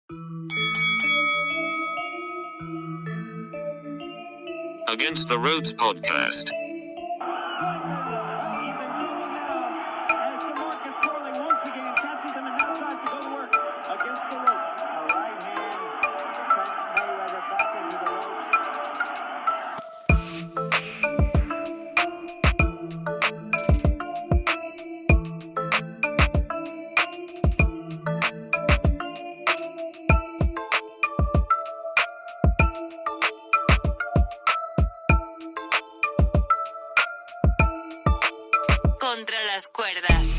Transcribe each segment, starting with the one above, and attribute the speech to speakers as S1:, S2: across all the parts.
S1: Against the Ropes podcast.
S2: Contra las cuerdas.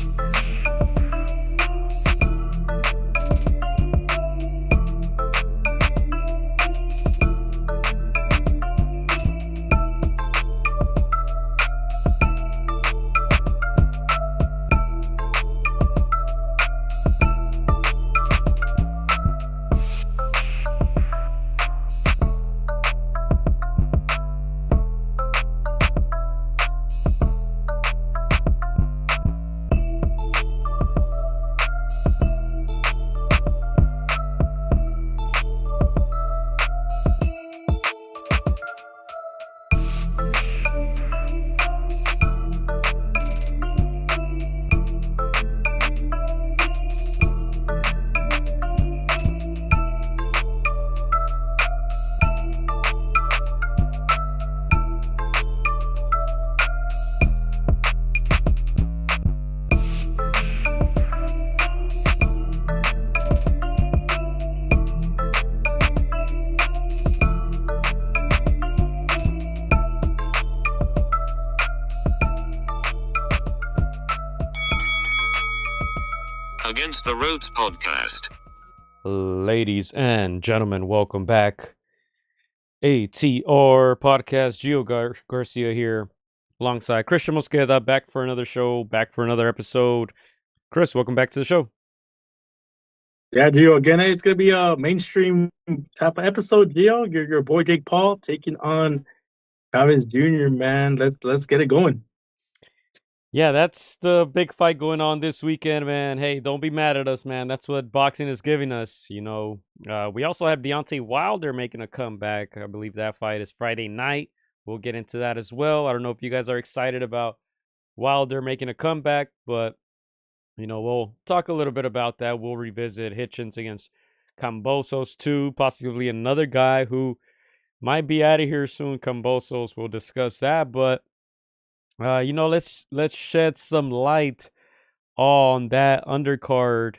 S1: Against the Ropes podcast.
S3: Ladies and gentlemen, welcome back. AtR podcast. Gio Garcia here, alongside Christian Mosqueda, back for another show, back for another episode. Chris, welcome back to the show.
S4: Yeah, Gio, again, it's going to be a mainstream type of episode, Gio. Your boy Jake Paul taking on Chavez Jr., man. Let's get it going.
S3: Yeah, that's the big fight going on this weekend, man. Hey, don't be mad at us, man. That's what boxing is giving us, you know. We also have Deontay Wilder making a comeback. I believe that fight is Friday night. We'll get into that as well. I don't know if you guys are excited about Wilder making a comeback, but, you know, we'll talk a little bit about that. We'll revisit Hitchens against Kambosos too, possibly another guy who might be out of here soon. Kambosos, we'll discuss that, but you know, let's shed some light on that undercard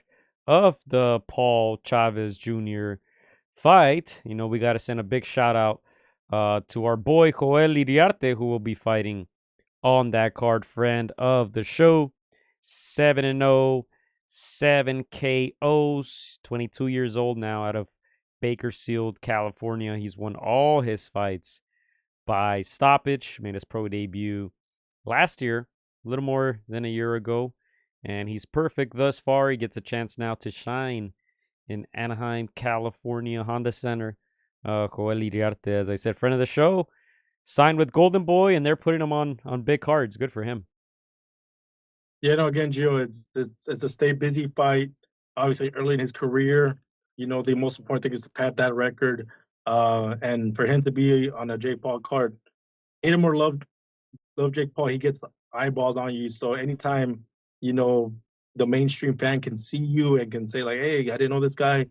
S3: of the Paul Chavez Jr. fight. You know, we got to send a big shout out to our boy Joel Iriarte, who will be fighting on that card. Friend of the show, 7-0, 7 KOs, 22 years old now, out of Bakersfield, California. He's won all his fights by stoppage. Made his pro debut last year, a little more than a year ago, and he's perfect thus far. He gets a chance now to shine in Anaheim, California, Honda Center. Joel Iriarte, as I said, friend of the show, signed with Golden Boy, and they're putting him on big cards. Good for him.
S4: Yeah, no, again, Gio, it's a stay busy fight. Obviously, early in his career, you know, the most important thing is to pad that record, and for him to be on a Jake Paul card, hate him or love Jake Paul, he gets eyeballs on you. So anytime, you know, the mainstream fan can see you and can say like, "Hey, I didn't know this guy.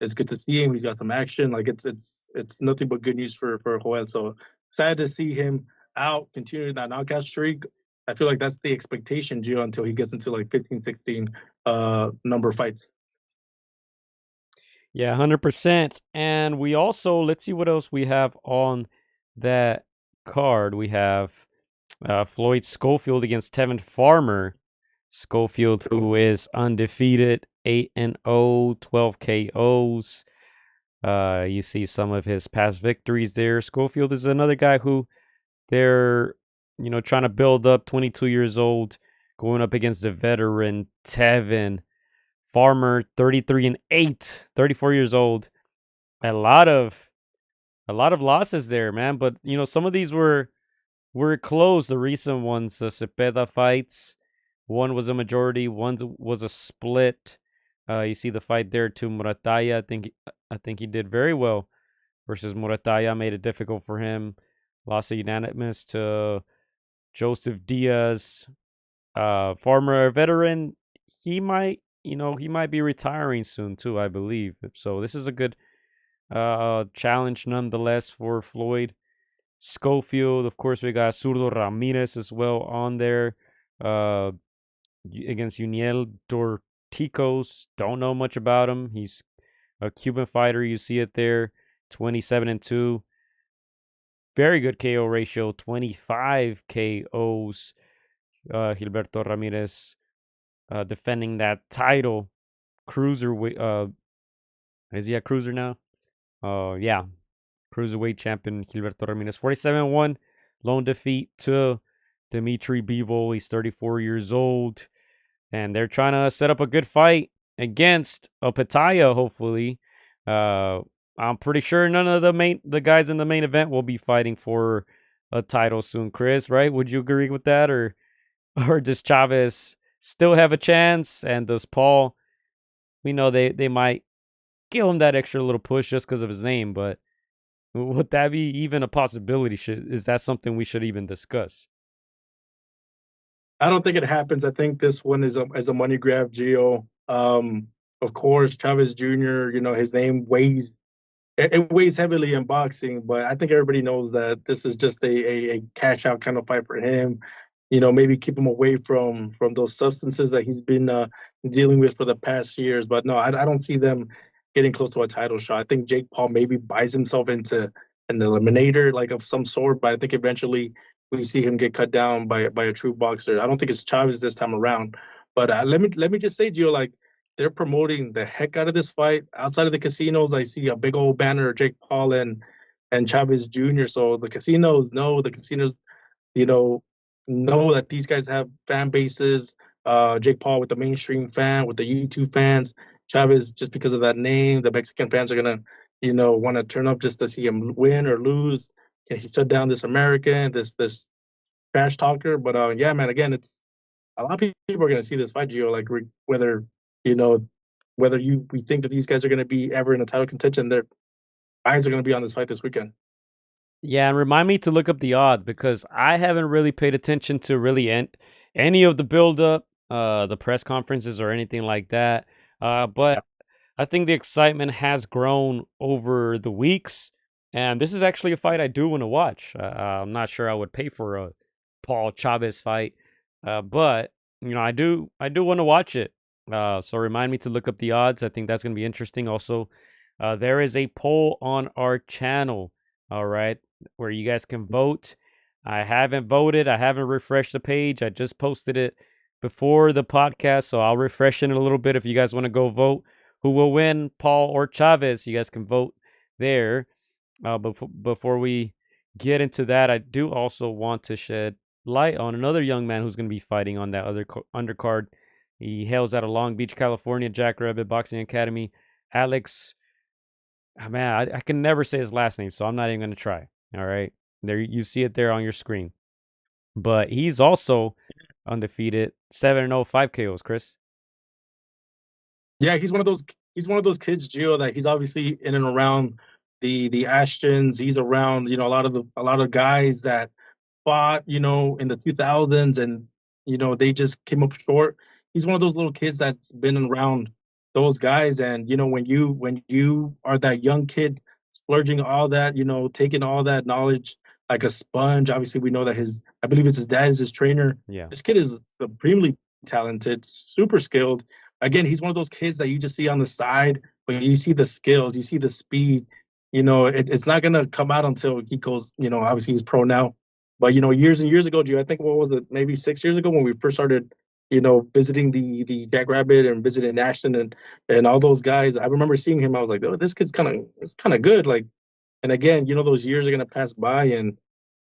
S4: It's good to see him. He's got some action." Like it's nothing but good news for Joel. So excited to see him out, continuing that knockout streak. I feel like that's the expectation, Gio, until he gets into like 15, 16 number of fights.
S3: Yeah, 100%. And we also, let's see what else we have on that card. We have Floyd Schofield against Tevin Farmer. Schofield, who is undefeated, 8-0, 12 KOs. You see some of his past victories there. Schofield is another guy who they're, you know, trying to build up, 22 years old, going up against the veteran Tevin Farmer, 33-8, 34 years old. A lot of losses there, man. But, you know, some of these were close, the recent ones, the Cepeda fights. One was a majority, one was a split. You see the fight there to Murataya. I think he did very well versus Murataya. Made it difficult for him. Lost a unanimous to Joseph Diaz. Former veteran. He might be retiring soon too, I believe. So this is a good challenge nonetheless for Floyd. Schofield, of course, we got Zurdo Ramirez as well on there. Uh, against Uniel Dorticos. Don't know much about him. He's a Cuban fighter. You see it there. 27-2. Very good KO ratio. 25 KOs. Gilberto Ramirez defending that title. Cruiserweight. Is he a cruiser now? Yeah. Cruiserweight champion Gilberto Ramirez. 47-1. Lone defeat to Dimitri Bivol. He's 34 years old. And they're trying to set up a good fight against a Pitaya, hopefully. I'm pretty sure none of the guys in the main event will be fighting for a title soon, Chris, right? Would you agree with that? Or does Chavez still have a chance? And does Paul, we know they might give him that extra little push just because of his name, but would that be even a possibility? Is that something we should even discuss?
S4: I don't think it happens. I think this one is a money grab, Gio. Of course, Chavez Jr. His name weighs it weighs heavily in boxing, but I think everybody knows that this is just a cash out kind of fight for him. Maybe keep him away from those substances that he's been dealing with for the past years. But no, I don't see them getting close to a title shot. I think Jake Paul maybe buys himself into an eliminator like of some sort, but I think eventually we see him get cut down by a true boxer. I don't think it's Chavez this time around. But let me just say, Gio, like they're promoting the heck out of this fight. Outside of the casinos, I see a big old banner of Jake Paul and Chavez Jr. So the casinos, you know that these guys have fan bases. Jake Paul with the mainstream fan, with the YouTube fans. Chavez, just because of that name, the Mexican fans are gonna, want to turn up just to see him win or lose. Can he shut down this American, this trash talker? But yeah, man. Again, it's a lot of people are gonna see this fight, Gio. Like whether you know whether we think that these guys are gonna be ever in a title contention, their eyes are gonna be on this fight this weekend.
S3: Yeah, and remind me to look up the odds because I haven't really paid attention to really any of the build-up, the press conferences or anything like that. But I think the excitement has grown over the weeks, and this is actually a fight I do want to watch. I'm not sure I would pay for a Paul Chavez fight, but I do want to watch it. So remind me to look up the odds. I think that's going to be interesting. Also, there is a poll on our channel. All right, where you guys can vote. I haven't voted. I haven't refreshed the page. I just posted it before the podcast, so I'll refresh it in a little bit. If you guys want to go vote who will win, Paul or Chavez, you guys can vote there. Before we get into that, I do also want to shed light on another young man who's going to be fighting on that other undercard. He hails out of Long Beach, California, Jackrabbit Boxing Academy. Alex, man, I can never say his last name, so I'm not even going to try. All right. There, you see it there on your screen. But he's also undefeated, 7-0, 5 KOs, Chris.
S4: Yeah, he's one of those. He's one of those kids, Gio, that he's obviously in and around the Ashtons. He's around, a lot of guys that fought, in the 2000s, and they just came up short. He's one of those little kids that's been around those guys, and when you are that young kid splurging all that, taking all that knowledge like a sponge. Obviously, we know that I believe it's his dad is his trainer.
S3: Yeah.
S4: This kid is supremely talented, super skilled. Again, he's one of those kids that you just see on the side, but you see the skills, you see the speed. It's not gonna come out until he goes. Obviously he's pro now, but years and years ago, I think what was it, maybe 6 years ago when we first started, visiting the Jackrabbit and visiting Ashton and all those guys. I remember seeing him. I was like, oh, this kid's kind of good. Like, and again, those years are gonna pass by, and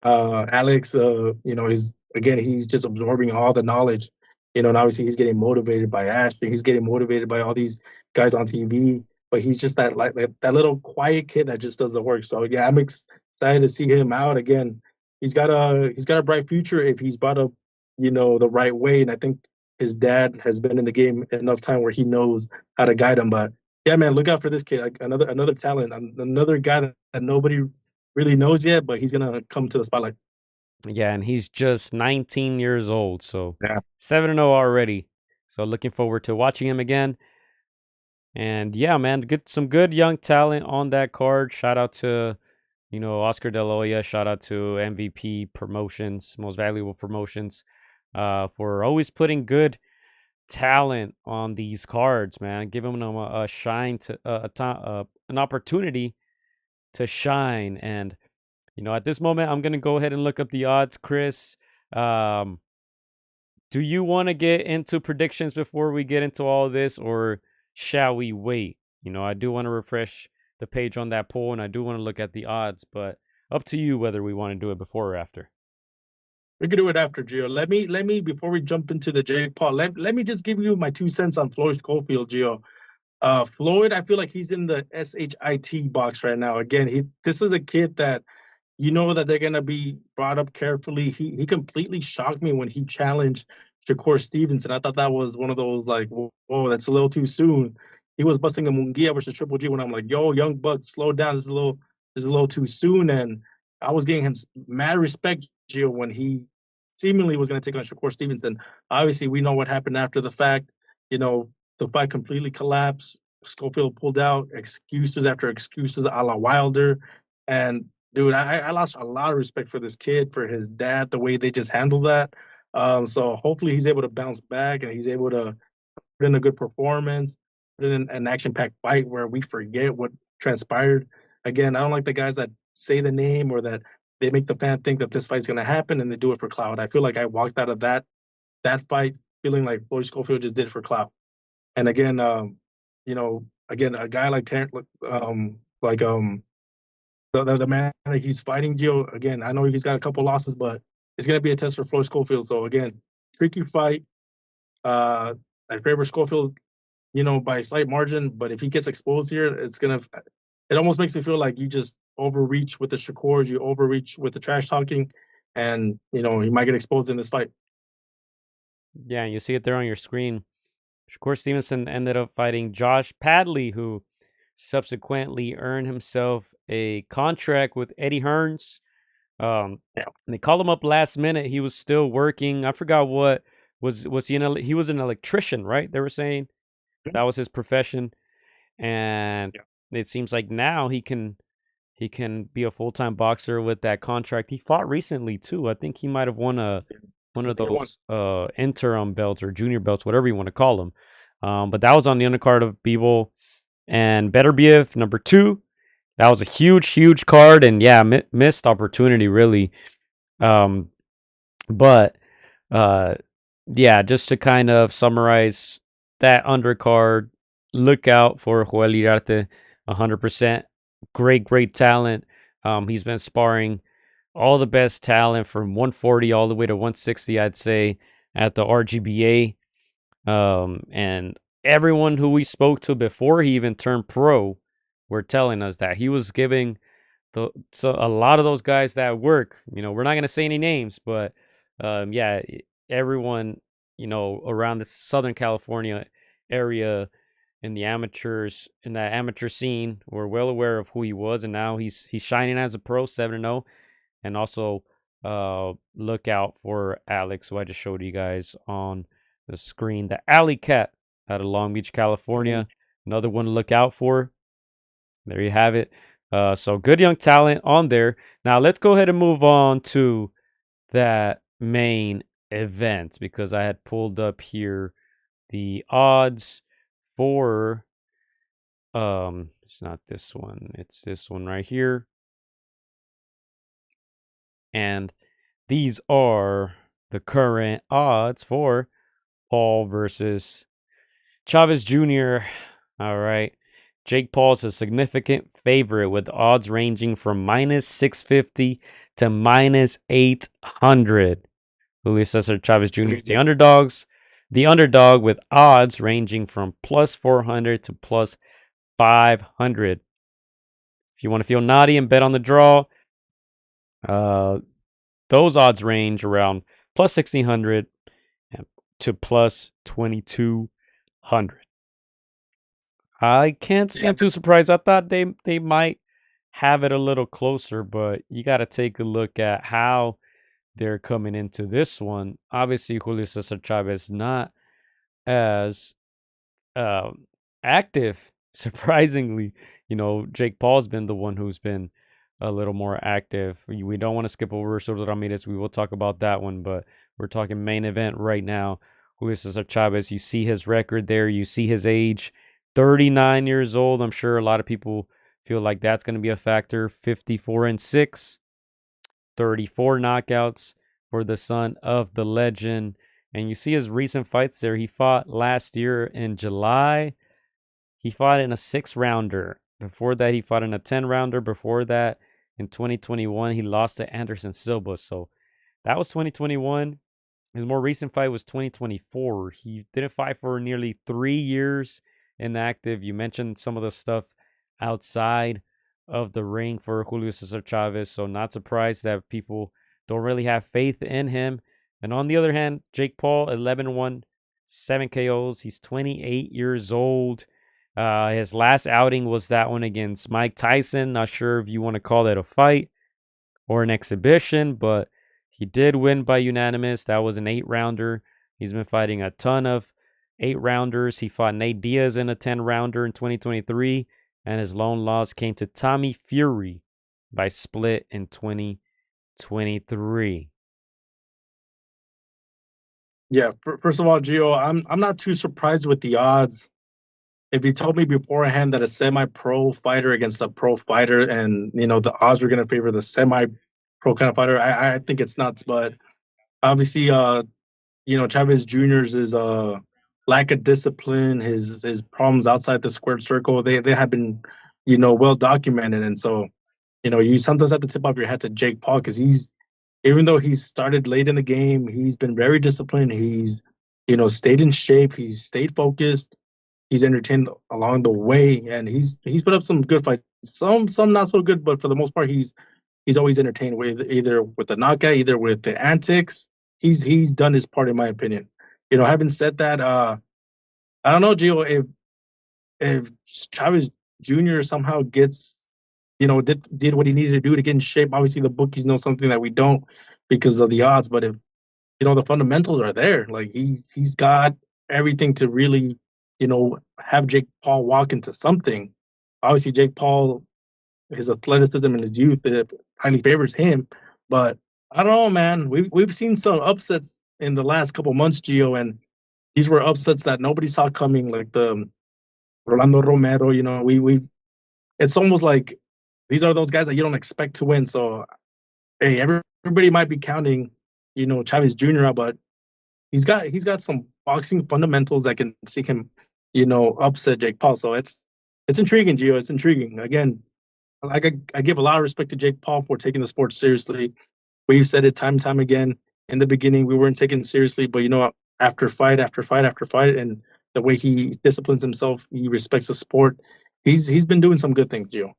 S4: Alex, he's just absorbing all the knowledge, and obviously he's getting motivated by Ashton. He's getting motivated by all these guys on TV, but he's just that little quiet kid that just does the work. So yeah, I'm excited to see him out again. He's got a bright future if he's brought up, the right way. And I think his dad has been in the game enough time where he knows how to guide him. But yeah, man, look out for this kid. Like, another talent, another guy that nobody really knows yet, but he's gonna come to the spotlight.
S3: Yeah, and he's just 19 years old, so
S4: Yeah.
S3: 7-0 already. So looking forward to watching him again. And yeah, man, get some good young talent on that card. Shout out to, Oscar De La Hoya. Shout out to MVP Promotions, Most Valuable Promotions, for always putting good talent on these cards, man. Giving them a shine to an opportunity to shine. And at this moment, I'm gonna go ahead and look up the odds, Chris. Um, do you want to get into predictions before we get into all of this, or shall we wait? I do want to refresh the page on that poll, and I do want to look at the odds, but up to you whether we want to do it before or after.
S4: We can do it after, Gio. Let me before we jump into the Jake Paul. Let me just give you my 2 cents on Floyd Schofield, Gio. Floyd, I feel like he's in the SHIT box right now. Again, this is a kid that you know that they're gonna be brought up carefully. He completely shocked me when he challenged Shakur Stevenson. I thought that was one of those like, whoa, that's a little too soon. He was busting a Munguia versus Triple G when I'm like, yo, young buck, slow down. This is a little too soon. And I was getting him mad respect, Gio, when he seemingly was gonna take on Shakur Stevenson. Obviously, we know what happened after the fact. The fight completely collapsed. Schofield pulled out, excuses after excuses, a la Wilder. And dude, I lost a lot of respect for this kid, for his dad, the way they just handle that. So hopefully he's able to bounce back and he's able to put in a good performance, put in an action-packed fight where we forget what transpired. Again, I don't like the guys that say the name or that they make the fan think that this fight's going to happen and they do it for clout. I feel like I walked out of that fight feeling like Floyd Schofield just did it for clout. And again, again, a guy like the man that he's fighting, Gio, again, I know he's got a couple losses, but it's going to be a test for Floyd Schofield. So again, tricky fight. I favor Schofield, by a slight margin, but if he gets exposed here, it almost makes me feel like you just overreach with the Shakurs, you overreach with the trash talking, and he might get exposed in this fight.
S3: Yeah, you see it there on your screen. Shakur Stevenson ended up fighting Josh Padley, who subsequently earned himself a contract with Eddie Hearns. And they called him up last minute. He was still working. I forgot what was he he was an electrician, right? They were saying that was his profession. And it seems like now he can be a full-time boxer with that contract. He fought recently too. I think he might have won one of those interim belts or junior belts, whatever you want to call them. But that was on the undercard of Bivol and Beterbiev, number 2. That was a huge card, and yeah, missed opportunity really. But yeah, just to kind of summarize that undercard, look out for Joel Irarte, 100%. Great talent. He's been sparring all the best talent from 140 all the way to 160, I'd say, at the RGBA. And everyone who we spoke to before he even turned pro were telling us that he was giving so a lot of those guys that work. We're not gonna say any names, but yeah, everyone around the Southern California area in the amateurs, in that amateur scene, were well aware of who he was, and now he's shining as a pro, 7-0. And also look out for Alex, who I just showed you guys on the screen, the Alley Cat out of Long Beach, California. Another one to look out for. There you have it. So good young talent on there. Now let's go ahead and move on to that main event, because I had pulled up here the odds for it's not this one, it's this one right here. And these are the current odds for Paul versus Chavez Jr. All right. Jake Paul's a significant favorite with odds ranging from -650 to -800. Julio Cesar Chavez Jr. is the underdog with odds ranging from +400 to +500. If you want to feel naughty and bet on the draw, those odds range around +1600 and to plus 2,200. I can't say
S4: Yeah,
S3: I'm too surprised. I thought they might have it a little closer, but you got to take a look at how they're coming into this one. Obviously, Julio Cesar Chavez not as active. Surprisingly, Jake Paul's been the one who's been a little more active. We don't want to skip over Soto Ramirez. We will talk about that one, but we're talking main event right now. Julio Cesar Chavez, you see his record there. You see his age, 39 years old. I'm sure a lot of people feel like that's going to be a factor. 54-6, 34 knockouts for the son of the legend. And you see his recent fights there. He fought last year in July. He fought in a 6-rounder. Before that, he fought in a 10-rounder. Before that, in 2021, he lost to Anderson Silva. So that was 2021. His more recent fight was 2024. He didn't fight for nearly 3 years inactive. You mentioned some of the stuff outside of the ring for Julio Cesar Chavez. So not surprised that people don't really have faith in him. And on the other hand, Jake Paul, 11-1, 7 KOs. He's 28 years old. His last outing was that one against Mike Tyson. Not sure if you want to call that a fight or an exhibition, but he did win by unanimous. That was an 8-rounder. He's been fighting a ton of 8-rounders. He fought Nate Diaz in a 10-rounder in 2023, and his lone loss came to Tommy Fury by split in 2023.
S4: yeah. First of all, Gio, I'm not too surprised with the odds. If you told me beforehand that a semi-pro fighter against a pro fighter, and the odds were going to favor the semi-pro kind of fighter, I think it's nuts. But obviously, Chavez Jr.'s is lack of discipline, his problems outside the squared circle, they have been, well documented, and so you sometimes have to tip off your hat to Jake Paul because even though he's started late in the game, he's been very disciplined. He's stayed in shape. He's stayed focused. He's entertained along the way, and he's put up some good fights. Some not so good, but for the most part, he's always entertained with either with the knockout, either with the antics. He's done his part, in my opinion. Having said that, I don't know, Gio, if Chavez Jr. somehow gets, did what he needed to do to get in shape. Obviously, the bookies know something that we don't because of the odds. But if the fundamentals are there, like he's got everything to really, have Jake Paul walk into something. Obviously, Jake Paul, his athleticism and his youth, it highly favors him. But I don't know, man. We've seen some upsets in the last couple months, Gio, and these were upsets that nobody saw coming, like the Rolando Romero. We it's almost like these are those guys that you don't expect to win. So hey, everybody might be counting, Chavez Jr. out, but he's got some boxing fundamentals that can see him, upset Jake Paul. So it's intriguing, Gio. It's intriguing. Again, like I give a lot of respect to Jake Paul for taking the sport seriously. We've said it time and time again. In the beginning, we weren't taken seriously, but after fight after fight after fight, and the way he disciplines himself, he respects the sport. He's been doing some good things, Gio.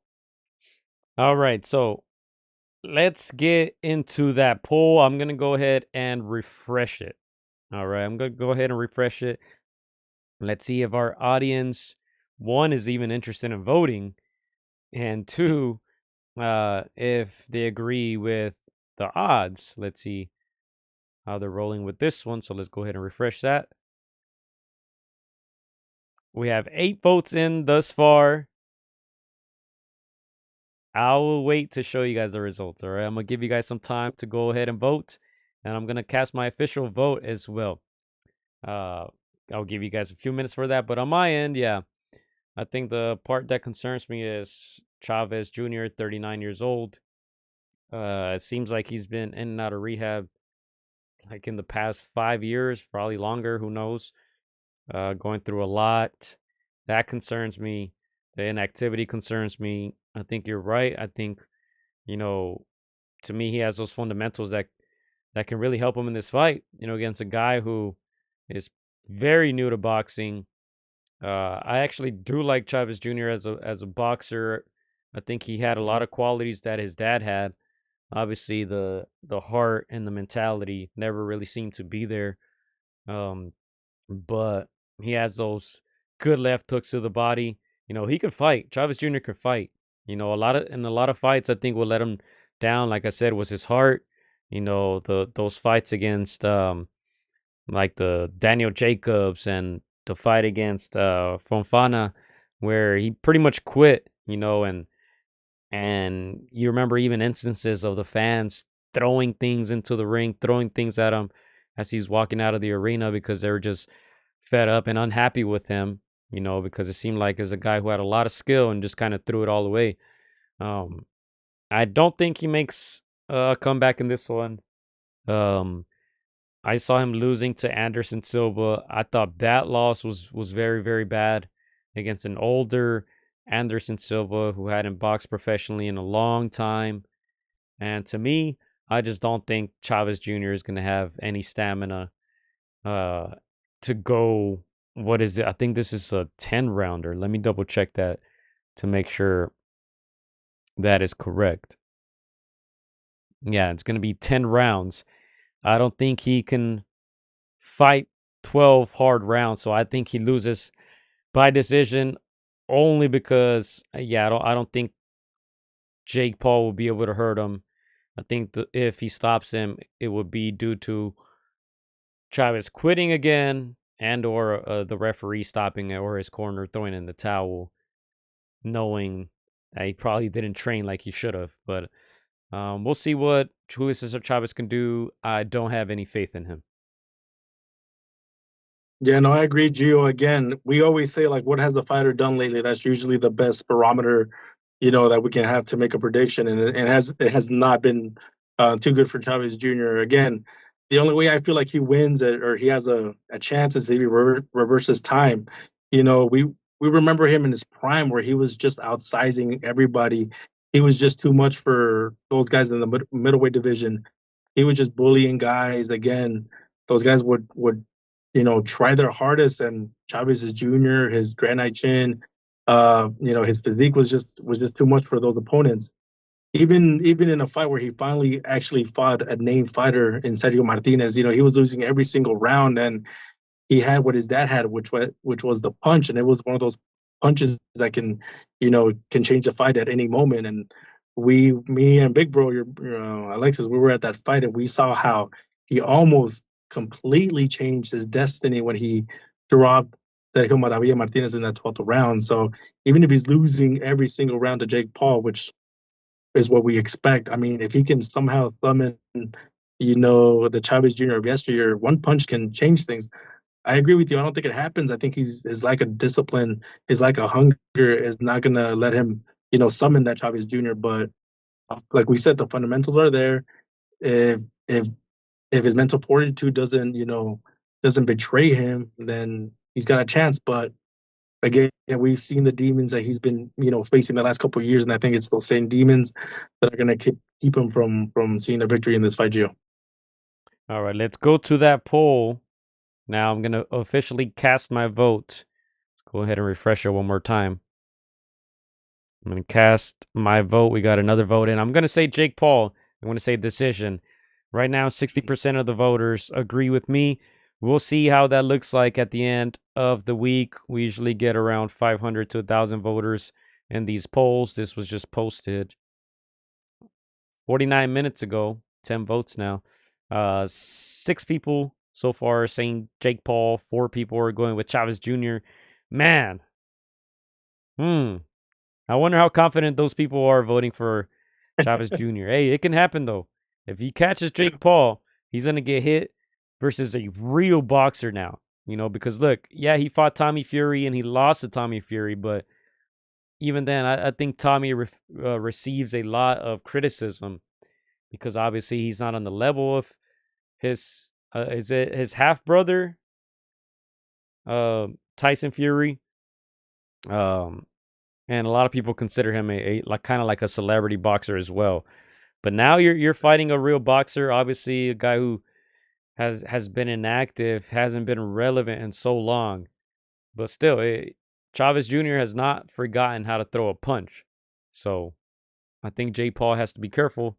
S3: All right, so let's get into that poll. I'm going to go ahead and refresh it. All right, I'm going to go ahead and refresh it. Let's see if our audience, one, is even interested in voting, and two, if they agree with the odds. Let's see how they're rolling with this one. So let's go ahead and refresh that. We have 8 votes in thus far. I will wait to show you guys the results. All right, I'm going to give you guys some time to go ahead and vote, and I'm going to cast my official vote as well. I'll give you guys a few minutes for that. But on my end, yeah, I think the part that concerns me is Chavez Jr., 39 years old. It seems like he's been in and out of rehab like in the past 5 years, probably longer, who knows. Going through a lot. That concerns me. The inactivity concerns me. I think you're right. I think, to me, he has those fundamentals that can really help him in this fight, against a guy who is very new to boxing. I actually do like Chavez Jr. as a boxer. I think he had a lot of qualities that his dad had. Obviously, the heart and the mentality never really seemed to be there Um, but he has those good left hooks to the body. He could fight. Chavez Jr. could fight. A lot of fights I think will let him down. Like I said, was his heart. Those fights against like the Daniel Jacobs and the fight against Fonfana, where he pretty much quit. And you remember even instances of the fans throwing things into the ring, throwing things at him as he's walking out of the arena because they were just fed up and unhappy with him, because it seemed like as a guy who had a lot of skill and just kind of threw it all away. Um, I don't think he makes a comeback in this one. Um, I saw him losing to Anderson Silva. I thought that loss was very, very bad against an older Anderson Silva who hadn't boxed professionally in a long time. And to me, I just don't think Chavez Jr. is going to have any stamina uh, to go. What is it? I think this is a 10 rounder. Let me double check that to make sure that is correct. Yeah, it's going to be 10 rounds. I don't think he can fight 12 hard rounds, so I think he loses by decision only because I don't think Jake Paul will be able to hurt him. I think if he stops him, it would be due to Chavez quitting again and or the referee stopping it or his corner throwing in the towel, knowing that he probably didn't train like he should have. But we'll see what Julio Cesar Chavez can do. I don't have any faith in him.
S4: Yeah, no, I agree, Gio. Again, we always say like, what has the fighter done lately? That's usually the best barometer, that we can have to make a prediction, and it has not been too good for Chavez Jr. Again, the only way I feel like he wins or he has a chance is if he reverses time. We remember him in his prime where he was just outsizing everybody. He was just too much for those guys in the middleweight division. He was just bullying guys. Again, those guys would try their hardest. And Chavez Jr., his granite chin, his physique was just too much for those opponents. Even in a fight where he finally actually fought a named fighter in Sergio Martinez, he was losing every single round, and he had what his dad had, which was the punch, and it was one of those punches that can change the fight at any moment. And me and Big Bro, Alexis, we were at that fight, and we saw how he almost completely changed his destiny when he dropped Sergio Maravilla Martinez in that 12th round. So even if he's losing every single round to Jake Paul, which is what we expect, I mean, if he can somehow summon, the Chavez Jr. of yesteryear, one punch can change things. I agree with you. I don't think it happens. I think his lack of discipline, his lack of hunger is not gonna let him, summon that Chavez Jr. But like we said, the fundamentals are there. If if if his mental fortitude doesn't betray him, then he's got a chance. But again, we've seen the demons that he's been, facing the last couple of years, and I think it's those same demons that are gonna keep him from seeing a victory in this fight, Gio.
S3: All right, let's go to that poll. Now I'm going to officially cast my vote. Let's go ahead and refresh it one more time. I'm going to cast my vote. We got another vote in. I'm going to say Jake Paul. I'm going to say decision. Right now, 60% of the voters agree with me. We'll see how that looks like at the end of the week. We usually get around 500 to 1,000 voters in these polls. This was just posted 49 minutes ago. 10 votes now. 6 people so far are saying Jake Paul. 4 people are going with Chavez Jr. Man. I wonder how confident those people are voting for Chavez Jr. Hey, it can happen though. If he catches Jake Paul, he's gonna get hit versus a real boxer now. Because look, yeah, he fought Tommy Fury and he lost to Tommy Fury, but even then, I think Tommy receives a lot of criticism because obviously he's not on the level of his is it his half brother, Tyson Fury, um, and a lot of people consider him a like kind of like a celebrity boxer as well. But now you're fighting a real boxer, obviously a guy who has been inactive, hasn't been relevant in so long, but still, Chavez Jr. has not forgotten how to throw a punch. So I think Jay Paul has to be careful.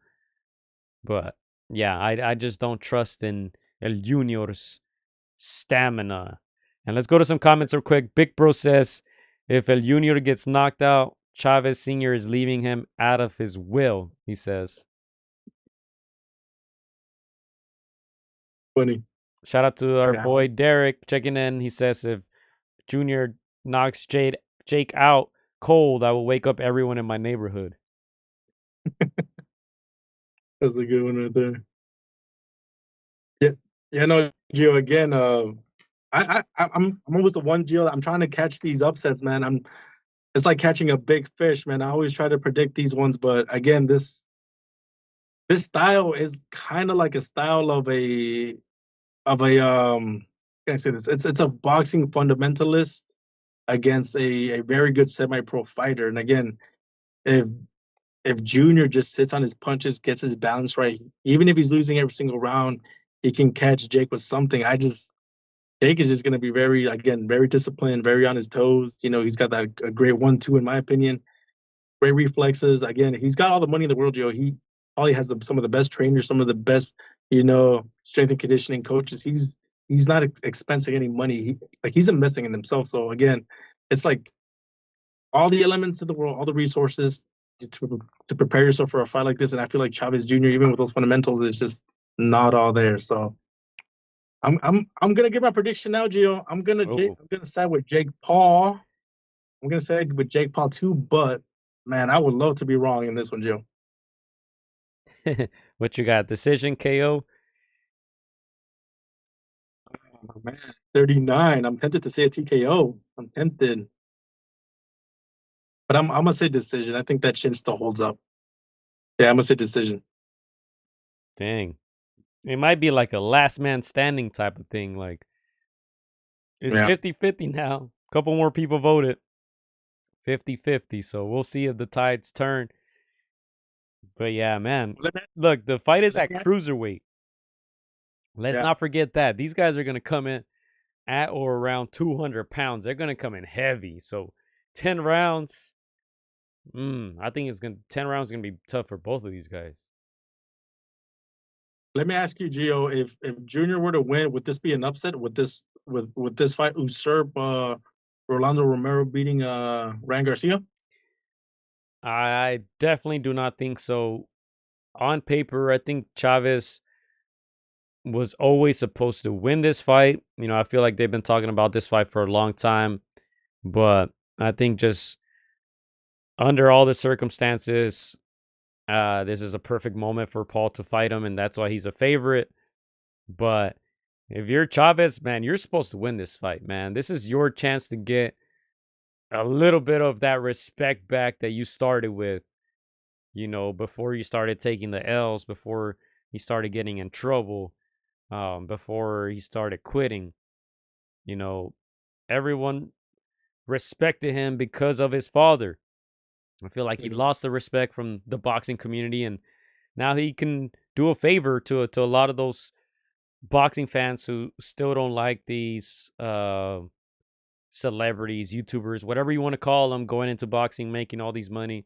S3: But yeah, I just don't trust in El Junior's stamina. And let's go to some comments real quick. Big Bro says, if El Junior gets knocked out, Chavez Sr. is leaving him out of his will, he says.
S4: Funny.
S3: Shout out to our
S4: Yeah.
S3: boy Derek checking in. He says, if Junior knocks Jake out cold, I will wake up everyone in my neighborhood.
S4: That's a good one right there. Yeah, no, Gio. Again, I'm always the one, Gio. I'm trying to catch these upsets, man. It's like catching a big fish, man. I always try to predict these ones, but again, this style is kind of like a style of a can I say this? It's a boxing fundamentalist against a very good semi-pro fighter. And again, if Junior just sits on his punches, gets his balance right, even if he's losing every single round, he can catch Jake with something. Jake is just going to be very disciplined, very on his toes. You know, he's got a great 1-2 in my opinion. Great reflexes. Again, he's got all the money in the world, Joe. He probably has some of the best trainers, some of the best, strength and conditioning coaches. He's not expensing any money. He's investing in himself. So again, it's like all the elements of the world, all the resources to prepare yourself for a fight like this. And I feel like Chavez Jr., even with those fundamentals, is just not all there. So I'm gonna give my prediction now, Gio. I'm gonna side with Jake Paul. I'm gonna side with Jake Paul too, but man, I would love to be wrong in this one, Gio.
S3: What you got? Decision, KO?
S4: Oh, man, 39. I'm tempted to say a TKO. I'm tempted, but I'm gonna say decision. I think that chin still holds up. Yeah, I'm gonna say decision.
S3: Dang. It might be like a last man standing type of thing. Like, it's 50-50 now. A couple more people voted. 50-50. So we'll see if the tides turn. But yeah, man. Look, the fight is at cruiserweight. Let's not forget that. These guys are going to come in at or around 200 pounds. They're going to come in heavy. So 10 rounds. I think 10 rounds is going to be tough for both of these guys.
S4: Let me ask you, Gio, if Junior were to win, would this be an upset? Would this fight usurp Rolando Romero beating Ryan Garcia?
S3: I definitely do not think so. On paper, I think Chavez was always supposed to win this fight. You know, I feel like they've been talking about this fight for a long time, but I think just under all the circumstances, this is a perfect moment for Paul to fight him, and that's why he's a favorite. But if you're Chavez, man, you're supposed to win this fight, man. This is your chance to get a little bit of that respect back that you started with, before you started taking the L's, before you started getting in trouble, before he started quitting. Everyone respected him because of his father. I feel like he lost the respect from the boxing community, and now he can do a favor to a lot of those boxing fans who still don't like these celebrities, YouTubers, whatever you want to call them, going into boxing, making all this money,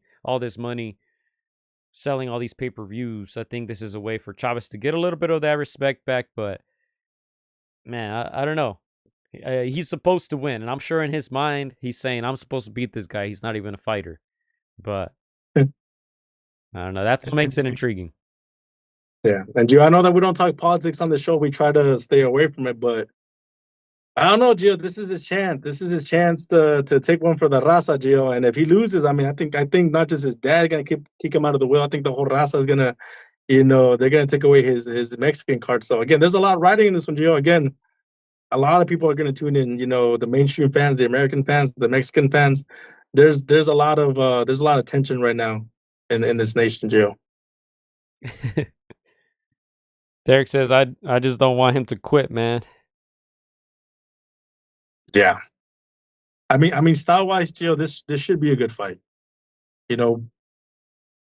S3: selling all these pay-per-views. I think this is a way for Chavez to get a little bit of that respect back, but man, I don't know. He's supposed to win, and I'm sure in his mind he's saying, I'm supposed to beat this guy. He's not even a fighter. But I don't know. That's what makes it intriguing.
S4: Yeah. And Gio, I know that we don't talk politics on the show. We try to stay away from it, but I don't know, Gio. This is his chance. This is his chance to take one for the raza, Gio. And if he loses, I mean, I think not just his dad gonna kick him out of the will. I think the whole raza is gonna, they're gonna take away his Mexican card. So again, there's a lot riding in this one, Gio. Again, a lot of people are gonna tune in. The mainstream fans, the American fans, the Mexican fans. There's a lot of tension right now in this nation, Gio.
S3: Derek says, I just don't want him to quit, man.
S4: Yeah. I mean, style-wise, Gio, this should be a good fight.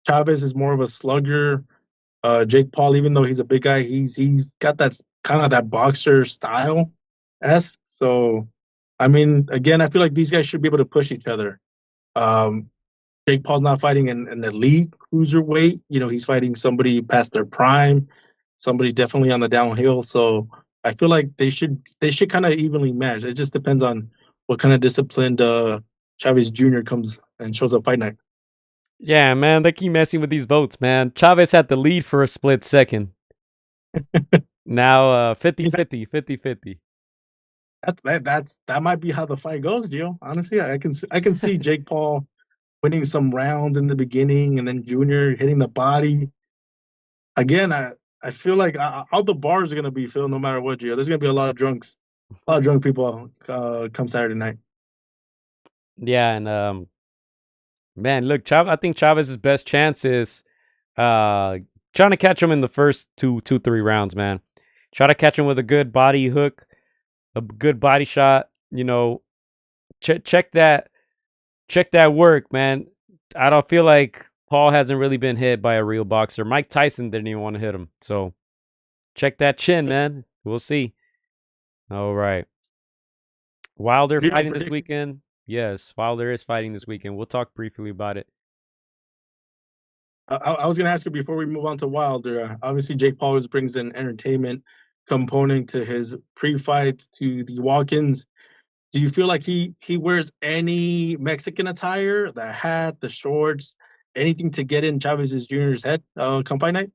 S4: Chavez is more of a slugger. Jake Paul, even though he's a big guy, he's got that kind of that boxer style. So, I mean, again, I feel like these guys should be able to push each other. Jake Paul's not fighting an elite cruiserweight. He's fighting somebody past their prime, somebody definitely on the downhill. So I feel like they should kind of evenly match. It just depends on what kind of disciplined Chavez Jr. comes and shows up fight night.
S3: Yeah, man, they keep messing with these votes, man. Chavez had the lead for a split second. Now 50-50, 50-50.
S4: That might be how the fight goes, Gio. Honestly, I can see Jake Paul winning some rounds in the beginning, and then Junior hitting the body. Again, I feel like all the bars are gonna be filled no matter what, Gio. There's gonna be a lot of drunk people come Saturday night.
S3: Yeah, and man, look, I think Chavez's best chance is trying to catch him in the first 3 rounds, man. Try to catch him with a good body hook, a good body shot. You know, check that work, man. I don't feel like Paul hasn't really been hit by a real boxer. Mike Tyson didn't even want to hit him. So check that chin, man. We'll see. All right. Wilder
S4: Gio,
S3: fighting this weekend. Yes, Wilder is fighting this weekend. We'll talk briefly about it.
S4: I was gonna ask you before we move on to Wilder. Obviously, Jake Paul always brings an entertainment component to his pre-fight to the walk-ins. Do you feel like he wears any Mexican attire, the hat, the shorts, anything to get in Chavez Jr.'s head come fight night?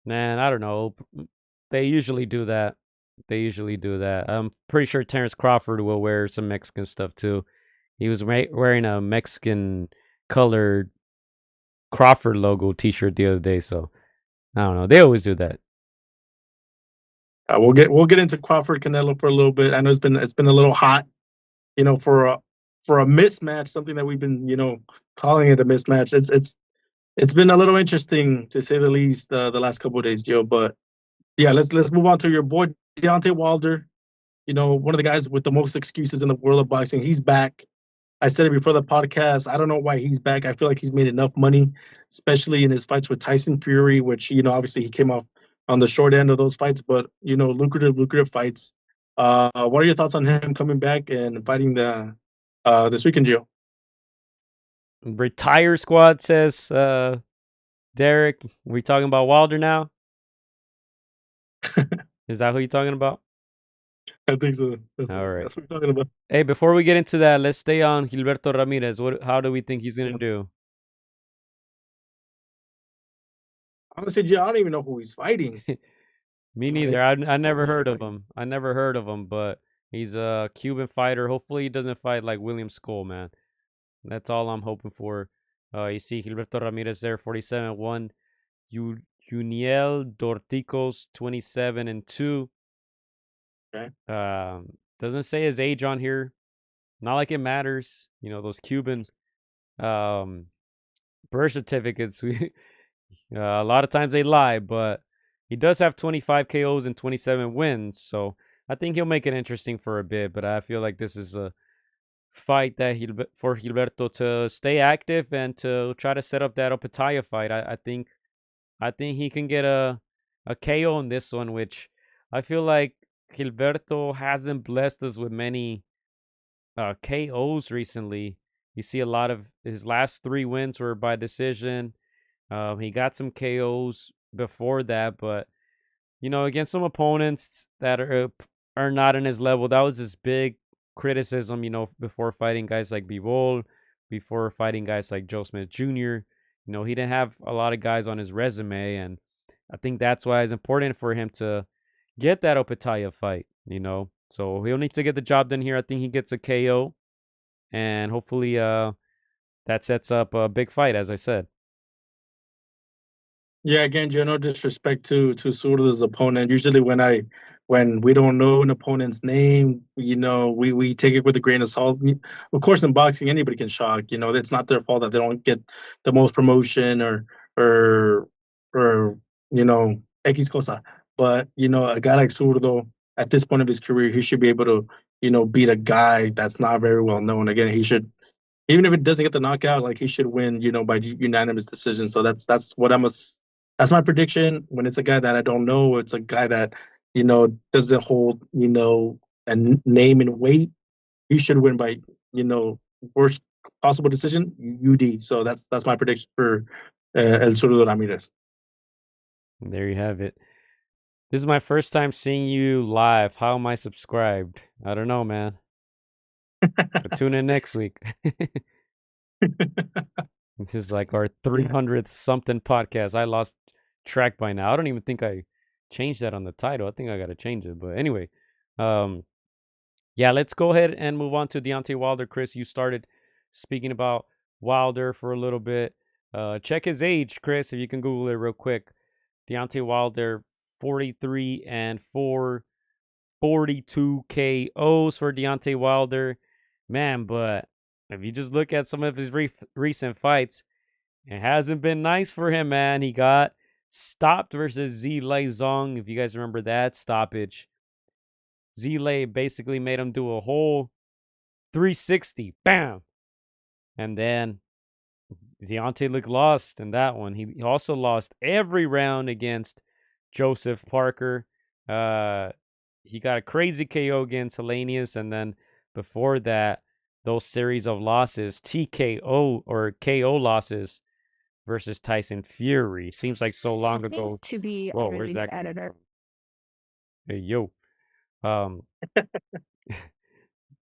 S3: Man, I don't know. They usually do that. I'm pretty sure Terrence Crawford will wear some Mexican stuff too. He was wearing a Mexican colored Crawford logo T-shirt the other day, so I don't know. They always do that.
S4: We'll get into Crawford Canelo for a little bit. I know it's been a little hot, for a mismatch, something that we've been calling it a mismatch. It's been a little interesting to say the least the last couple of days, Joe. But yeah, let's move on to your boy Deontay Wilder. One of the guys with the most excuses in the world of boxing. He's back. I said it before the podcast. I don't know why he's back. I feel like he's made enough money, especially in his fights with Tyson Fury, which obviously he came off on the short end of those fights, but lucrative fights. What are your thoughts on him coming back and fighting the this weekend, Gio?
S3: Retire squad says Derek. We talking about Wilder now? Is that who you're talking about?
S4: I think so. That's,
S3: All right.
S4: that's what we're talking about.
S3: Hey, before we get into that, let's stay on Gilberto Ramirez. How do we think he's gonna do?
S4: Honestly, Gio, I don't even know who he's fighting.
S3: Me neither. I never heard of him. I never heard of him, but he's a Cuban fighter. Hopefully, he doesn't fight like William Skull, man. That's all I'm hoping for. You see Gilberto Ramirez there, 47-1. Juniel Dorticos, 27-2.
S4: Okay.
S3: Doesn't say his age on here. Not like it matters. Those Cuban birth certificates. A lot of times they lie, but he does have 25 KOs and 27 wins. So I think he'll make it interesting for a bit. But I feel like this is a fight that for Gilberto to stay active and to try to set up that Opetaya fight. I think he can get a KO in this one, which I feel like Gilberto hasn't blessed us with many KOs recently. You see a lot of his last 3 wins were by decision. He got some KOs before that, but against some opponents that are not in his level, that was his big criticism. Before fighting guys like Bivol, before fighting guys like Joe Smith Jr. He didn't have a lot of guys on his resume, and I think that's why it's important for him to get that Opetaya fight. So he'll need to get the job done here. I think he gets a KO, and hopefully, that sets up a big fight, as I said.
S4: Yeah, again, Joe, no disrespect to Zurdo's opponent. Usually when we don't know an opponent's name, we take it with a grain of salt. Of course, in boxing, anybody can shock. It's not their fault that they don't get the most promotion or X cosa. But a guy like Zurdo, at this point of his career, he should be able to beat a guy that's not very well known. Again, he should. Even if it doesn't get the knockout, like he should win, by unanimous decision. So that's my prediction. When it's a guy that I don't know, it's a guy that doesn't hold a name and weight. He should win by worst possible decision, UD. So that's my prediction for El Zurdo Ramirez.
S3: There you have it. This is my first time seeing you live. How am I subscribed? I don't know, man. But tune in next week. This is like our 300th something podcast. I lost track by now. I don't even think I changed that on the title. I think I got to change it. But anyway, um, yeah, let's go ahead and move on to Deontay Wilder. Chris, you started speaking about Wilder for a little bit. Check his age, Chris, if you can Google it real quick. Deontay Wilder, 43 and 4, 42 KOs for Deontay Wilder. Man, but if you just look at some of his recent fights, it hasn't been nice for him, man. He got stopped versus Zhilei Zhang. If you guys remember that stoppage, Zhilei basically made him do a whole 360. Bam! And then Deontay looked lost in that one. He also lost every round against Joseph Parker. He got a crazy KO against Hellenius, and then before that, those series of losses, TKO or KO losses versus Tyson Fury. Seems like so long ago.
S5: To be
S3: Whoa,
S5: a really
S3: where's
S5: good
S3: that
S5: editor.
S3: Hey, yo.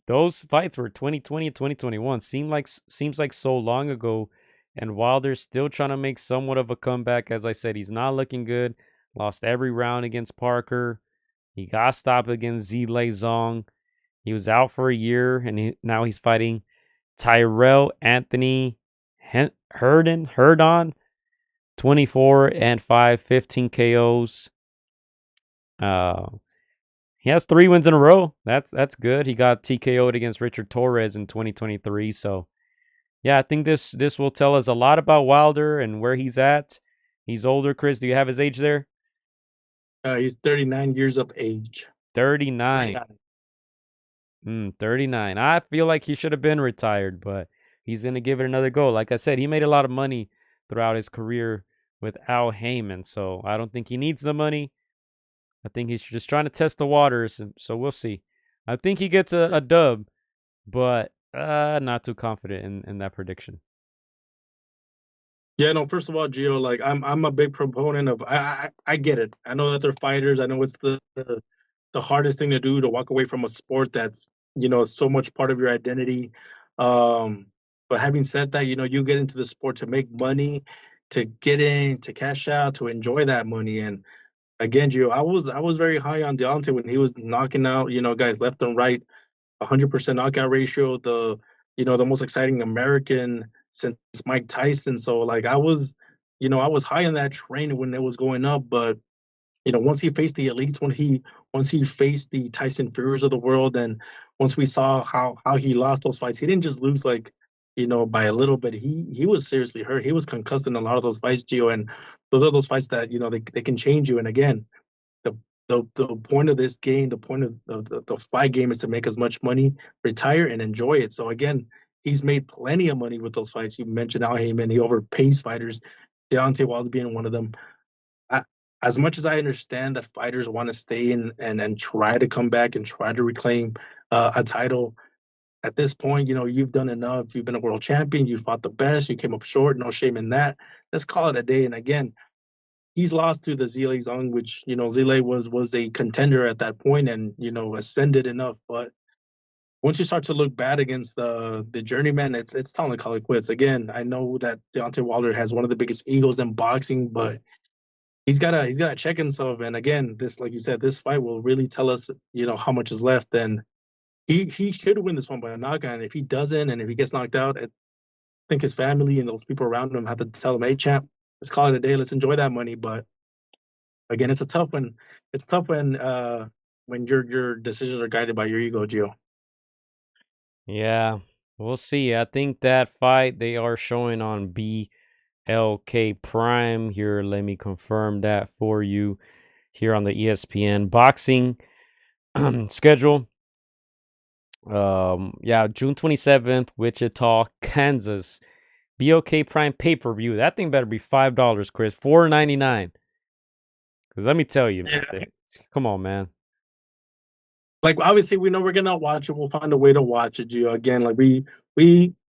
S3: Those fights were 2020 and 2021. Seems like so long ago, and Wilder's still trying to make somewhat of a comeback. As I said, he's not looking good. Lost every round against Parker. He got stopped against Zhilei Zhang. He was out for a year, and now he's fighting Tyrell Anthony Herdon, 24 and 5, 15 KOs. He has 3 wins in a row. That's good. He got TKO'd against Richard Torres in 2023. So, yeah, I think this will tell us a lot about Wilder and where he's at. He's older. Chris, do you have his age there?
S4: He's 39 years of age.
S3: 39. 39. I feel like he should have been retired, but he's going to give it another go. Like I said, he made a lot of money throughout his career with Al Heyman, so I don't think he needs the money. I think he's just trying to test the waters, and so we'll see. I think he gets a dub, but not too confident in that prediction.
S4: Yeah, no. First of all, Gio, like I'm a big proponent of. I get it. I know that they're fighters. I know it's the hardest thing to do, to walk away from a sport that's so much part of your identity. But having said that, you get into the sport to make money, to get in, to cash out, to enjoy that money. And again, Gio, I was very high on Deontay when he was knocking out guys left and right, 100% knockout ratio, the most exciting American since Mike Tyson. So like I was high on that train when it was going up, but once he faced the elites, once he faced the Tyson Furies of the world, and once we saw how he lost those fights, he didn't just lose like by a little bit. He was seriously hurt. He was concussed in a lot of those fights, Gio, and those are those fights that they can change you. And again, the the point of this game, the point of the fight game is to make as much money, retire, and enjoy it. So again, he's made plenty of money with those fights. You mentioned Al Heyman. He overpays fighters. Deontay Wilder being one of them. As much as I understand that fighters want to stay in and try to come back and try to reclaim a title, at this point, you've done enough. You've been a world champion. You fought the best. You came up short. No shame in that. Let's call it a day. And again, he's lost to the Zhilei Zhang, which Zhilei was a contender at that point and ascended enough. But once you start to look bad against the journeyman, it's time to call it quits. Again, I know that Deontay Wilder has one of the biggest egos in boxing, but he's gotta check himself. And again, this, like you said, this fight will really tell us how much is left. And he should win this one by a knockout. And if he doesn't, and if he gets knocked out, I think his family and those people around him have to tell him, "Hey, champ, let's call it a day. Let's enjoy that money." But again, it's tough when your decisions are guided by your ego, Gio.
S3: Yeah, we'll see. I think that fight they are showing on BLK Prime here. Let me confirm that for you here on the ESPN boxing schedule. Yeah, June 27th, Wichita, Kansas. BLK Prime pay-per-view. That thing better be $5, Chris. $4.99. Because let me tell you, man, come on, man.
S4: Like, obviously, we know we're gonna watch it. We'll find a way to watch it, Gio. Again, like we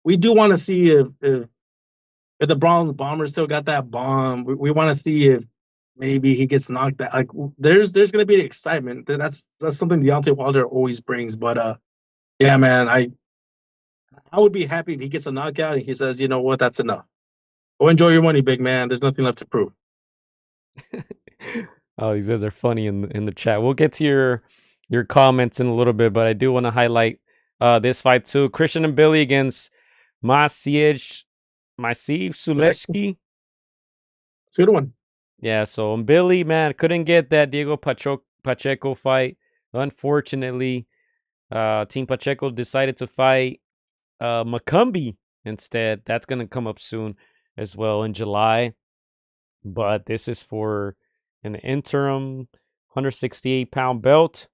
S4: do want to see if the Bronze Bombers still got that bomb. We want to see if maybe he gets knocked out. Like there's gonna be excitement. That's something Deontay Wilder always brings. But yeah, man, I would be happy if he gets a knockout and he says, you know what, that's enough. Go enjoy your money, big man. There's nothing left to prove.
S3: Oh, these guys are funny in the chat. We'll get to your comments in a little bit, but I do want to highlight this fight too. Christian and Billy against Maciej Sulewski.
S4: It's a good one.
S3: Yeah, so Billy, man, couldn't get that Diego Pacheco fight. Unfortunately, Team Pacheco decided to fight Macumbi instead. That's going to come up soon as well in July. But this is for an interim 168-pound belt.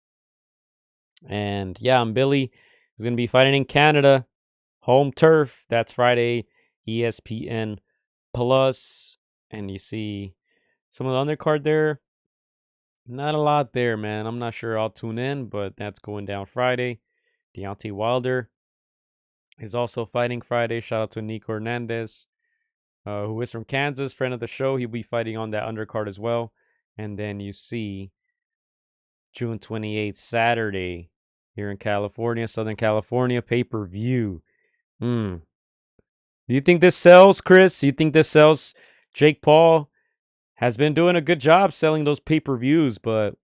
S3: And yeah, Billy is going to be fighting in Canada, home turf. That's Friday, ESPN Plus. And you see some of the undercard there. Not a lot there, man. I'm not sure I'll tune in, but that's going down Friday. Deontay Wilder is also fighting Friday. Shout out to Nico Hernandez, who is from Kansas, friend of the show. He'll be fighting on that undercard as well. And then you see June 28th, Saturday, here in California, Southern California, pay-per-view. Do you think this sells, Chris? Do you think this sells? Jake Paul has been doing a good job selling those pay-per-views, but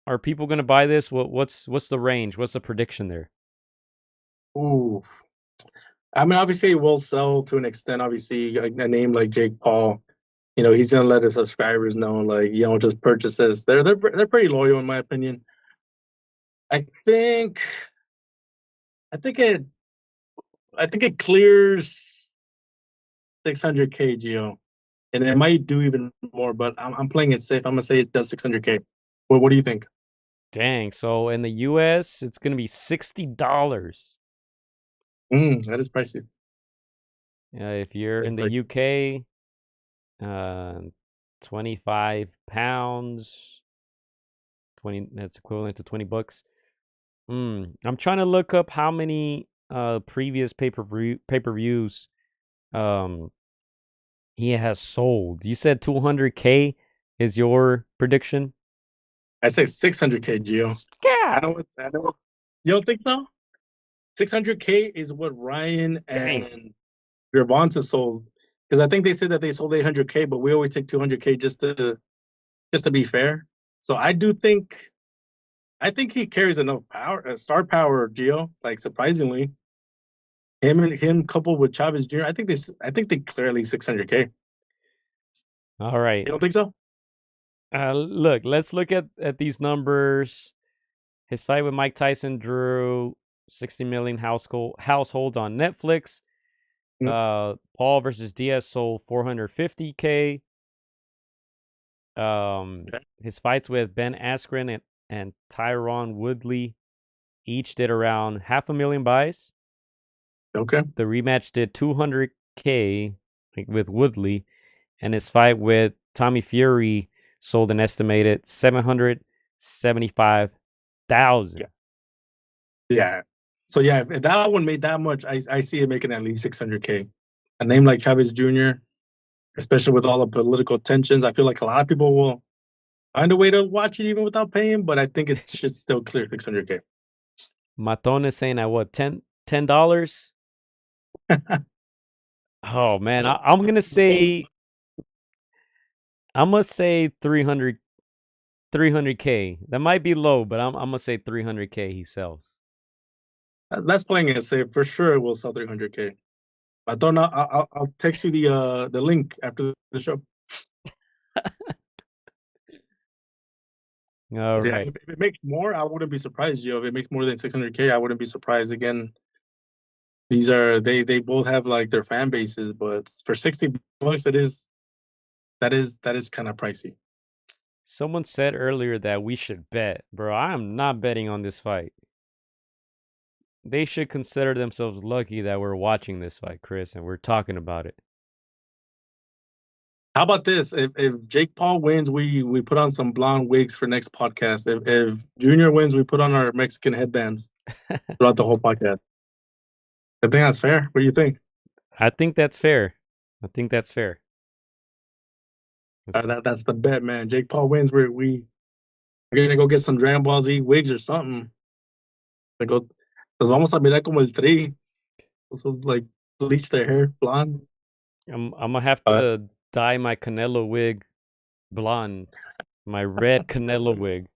S3: are people going to buy this? What's the range? What's the prediction there?
S4: Ooh. I mean, obviously, it will sell to an extent. Obviously, a name like Jake Paul, you know, he's gonna let his subscribers know, like, you know, just purchases. They're pretty loyal, in my opinion. I think it clears 600K, Gio, and it might do even more. But I'm playing it safe. I'm gonna say it does 600K. What do you think?
S3: Dang! So in the U.S., it's gonna be $60.
S4: That is pricey.
S3: If you're in the UK, 25 pounds, 20. That's equivalent to $20. I'm trying to look up how many previous pay-per-views he has sold. You said 200K is your prediction?
S4: I say 600K, Gio.
S3: Yeah.
S4: I know. You don't think so? 600K is what Ryan and Gervonta sold, because I think they said that they sold 800K, but we always take 200K just to be fair. So I think he carries enough power, star power, Gio. Like, surprisingly, him coupled with Chavez Jr. I think they clearly 600K.
S3: All right.
S4: You don't think so?
S3: Look, let's look at these numbers. His fight with Mike Tyson drew 60 million households on Netflix. Paul versus Diaz sold 450K. His fights with Ben Askren and Tyron Woodley each did around 500,000 buys.
S4: Okay.
S3: The rematch did 200K with Woodley, and his fight with Tommy Fury sold an estimated 775,000.
S4: Yeah. So yeah, if that one made that much, I see it making at least 600K. A name like Chavez Jr., especially with all the political tensions, I feel like a lot of people will find a way to watch it even without paying, but I think it should still clear 600K.
S3: Maton is saying at what, $10? Oh man, I'm gonna say 300K. That might be low, but I'm gonna say 300K he sells.
S4: That's playing it safe. For sure it will sell 300K. Maton, I'll text you the link after the show.
S3: All right.
S4: If it makes more, I wouldn't be surprised, Gio. If it makes more than 600K, I wouldn't be surprised. Again, these are they both have like their fan bases, but for $60, that is kind of pricey.
S3: Someone said earlier that we should bet. Bro, I am not betting on this fight. They should consider themselves lucky that we're watching this fight, Chris, and we're talking about it.
S4: How about this? If Jake Paul wins, we put on some blonde wigs for next podcast. If Junior wins, we put on our Mexican headbands throughout the whole podcast. I think that's fair. What do you think?
S3: I think that's fair.
S4: That's the bet, man. Jake Paul wins. We're gonna go get some Dragon Ball Z wigs or something. Like, nos vamos a mirar como el Tri. Those like bleach their hair blonde.
S3: I'm gonna have
S4: Uh,
S3: to dye my Canelo wig blonde, my red Canelo wig.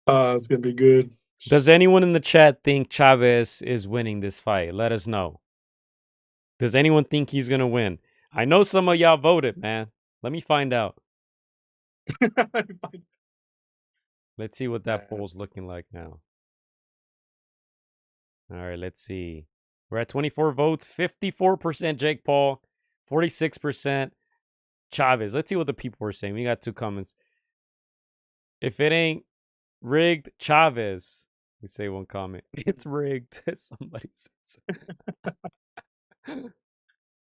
S4: it's gonna be good.
S3: Does anyone in the chat think Chavez is winning this fight? Let us know. Does anyone think he's gonna win? I know some of y'all voted, man. Let me find out. Let's see what that poll's looking like now. All right, let's see. We're at 24 votes, 54% Jake Paul, 46% Chavez. Let's see what the people are saying. We got 2 comments. If it ain't rigged, Chavez. We say 1 comment. It's rigged. Somebody says.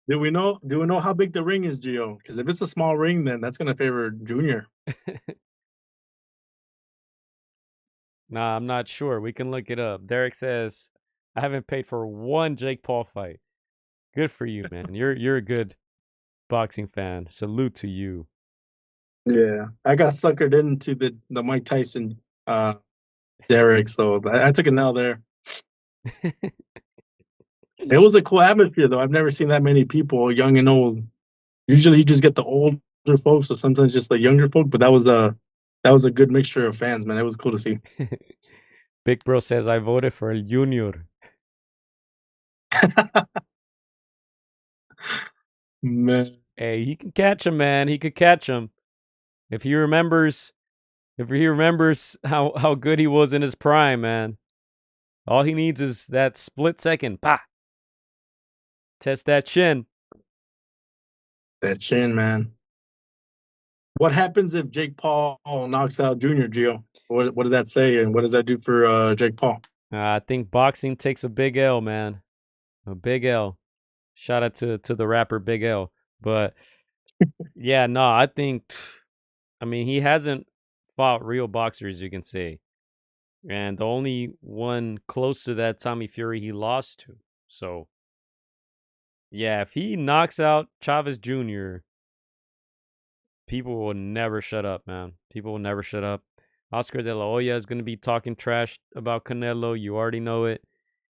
S4: Do we know how big the ring is, Gio? Because if it's a small ring, then that's gonna favor Junior.
S3: Nah, I'm not sure. We can look it up. Derek says, I haven't paid for 1 Jake Paul fight. Good for you, man. You're a good boxing fan. Salute to you.
S4: Yeah, I got suckered into the Mike Tyson Derek, so I took an L there. It was a cool atmosphere, though. I've never seen that many people, young and old. Usually, you just get the older folks, or sometimes just the younger folk. But that was a good mixture of fans, man. It was cool to see.
S3: Big Bro says, I voted for El Junior.
S4: Man,
S3: Hey, he can catch him, man. He could catch him. If he remembers how good he was in his prime, man. All he needs is that split second. Pa! Test that chin.
S4: that chin, man. What happens if Jake Paul knocks out Junior, Gio? What does that say, and what does that do for Jake Paul?
S3: I think boxing takes a big L, man. A big L. Shout out to the rapper Big L. But yeah, no, I mean, he hasn't fought real boxers, you can say. And the only one close to that, Tommy Fury, he lost to. So yeah, if he knocks out Chavez Jr., people will never shut up, man. People will never shut up. Oscar De La Hoya is going to be talking trash about Canelo. You already know it.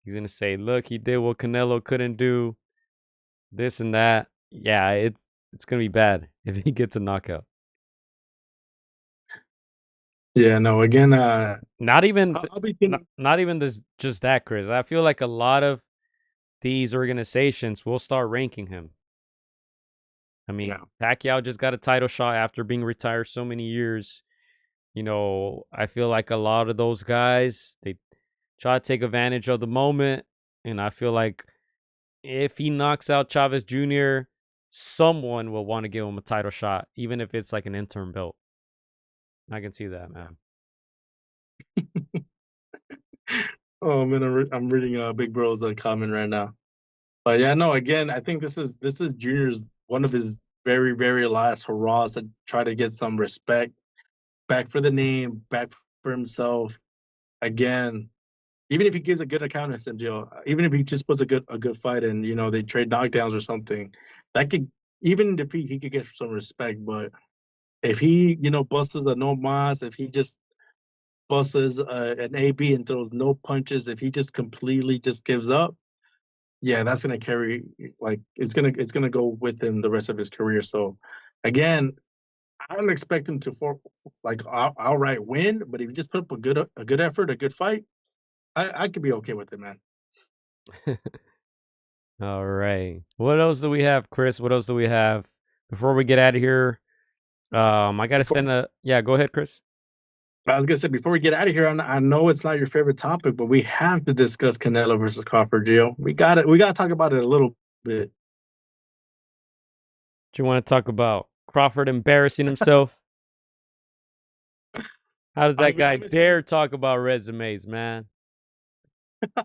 S3: He's going to say, look, he did what Canelo couldn't do. This and that. Yeah, it's going to be bad if he gets a knockout.
S4: Yeah, no, again,
S3: Not even
S4: I'll be thinking,
S3: not even this just that, Chris. I feel like a lot of these organizations will start ranking him. I mean,
S4: yeah.
S3: Pacquiao just got a title shot after being retired so many years. You know, I feel like a lot of those guys, they try to take advantage of the moment. And I feel like if he knocks out Chavez Jr., someone will want to give him a title shot, even if it's like an interim belt. I can see that, man.
S4: Oh man, I'm reading Big Bro's comment right now. But yeah, no, again, I think this is Junior's one of his very, very last hurrahs to try to get some respect back for the name, back for himself. Again, even if he gives a good account of himself, even if he just puts a good fight and they trade knockdowns or something, that could, even if he could get some respect. But if he busts a no mas, if he just busts an AB and throws no punches, if he just completely just gives up, yeah, that's gonna carry, like it's gonna go with him the rest of his career. So again, I don't expect him to outright win, but if he just put up a good effort, a good fight, I could be okay with it, man.
S3: All right. What else do we have, Chris? What else do we have before we get out of here? I gotta send a Go ahead, Chris.
S4: I was gonna say, before we get out of here, I know it's not your favorite topic, but we have to discuss Canelo versus Crawford, Gio. We got to talk about it a little bit.
S3: Do you want to talk about Crawford embarrassing himself? How does that guy dare talk about resumes, man?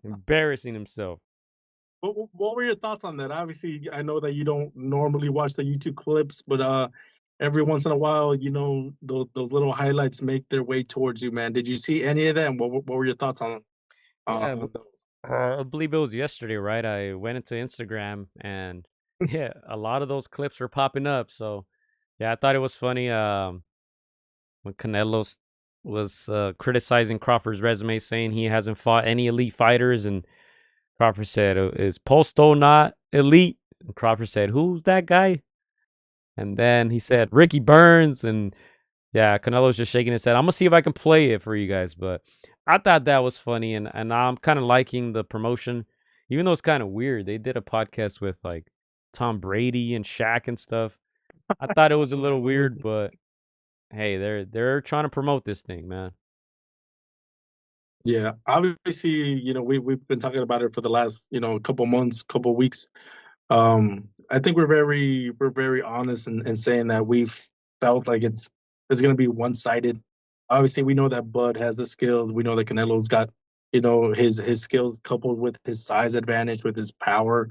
S3: Embarrassing himself.
S4: What were your thoughts on that? Obviously, I know that you don't normally watch the YouTube clips, but every once in a while, those little highlights make their way towards you, man. Did you see any of that? And what were your thoughts on
S3: Yeah,
S4: those?
S3: I believe it was yesterday, right? I went into Instagram and Yeah, a lot of those clips were popping up. So yeah, I thought it was funny. When Canelo was criticizing Crawford's resume, saying he hasn't fought any elite fighters, and Crawford said, "Is Posto not elite?" And Crawford said, "Who's that guy?" And then he said, "Ricky Burns." And yeah, Canelo's just shaking his head. I'm gonna see if I can play it for you guys, but I thought that was funny, and I'm kind of liking the promotion, even though it's kind of weird. They did a podcast with like Tom Brady and Shaq and stuff. I thought it was a little weird, but hey, they're trying to promote this thing, man.
S4: Yeah, obviously, we've been talking about it for the last, couple months, couple weeks. I think we're very honest in saying that we've felt like it's going to be one sided. Obviously, we know that Bud has the skills. We know that Canelo's got his skills coupled with his size advantage, with his power.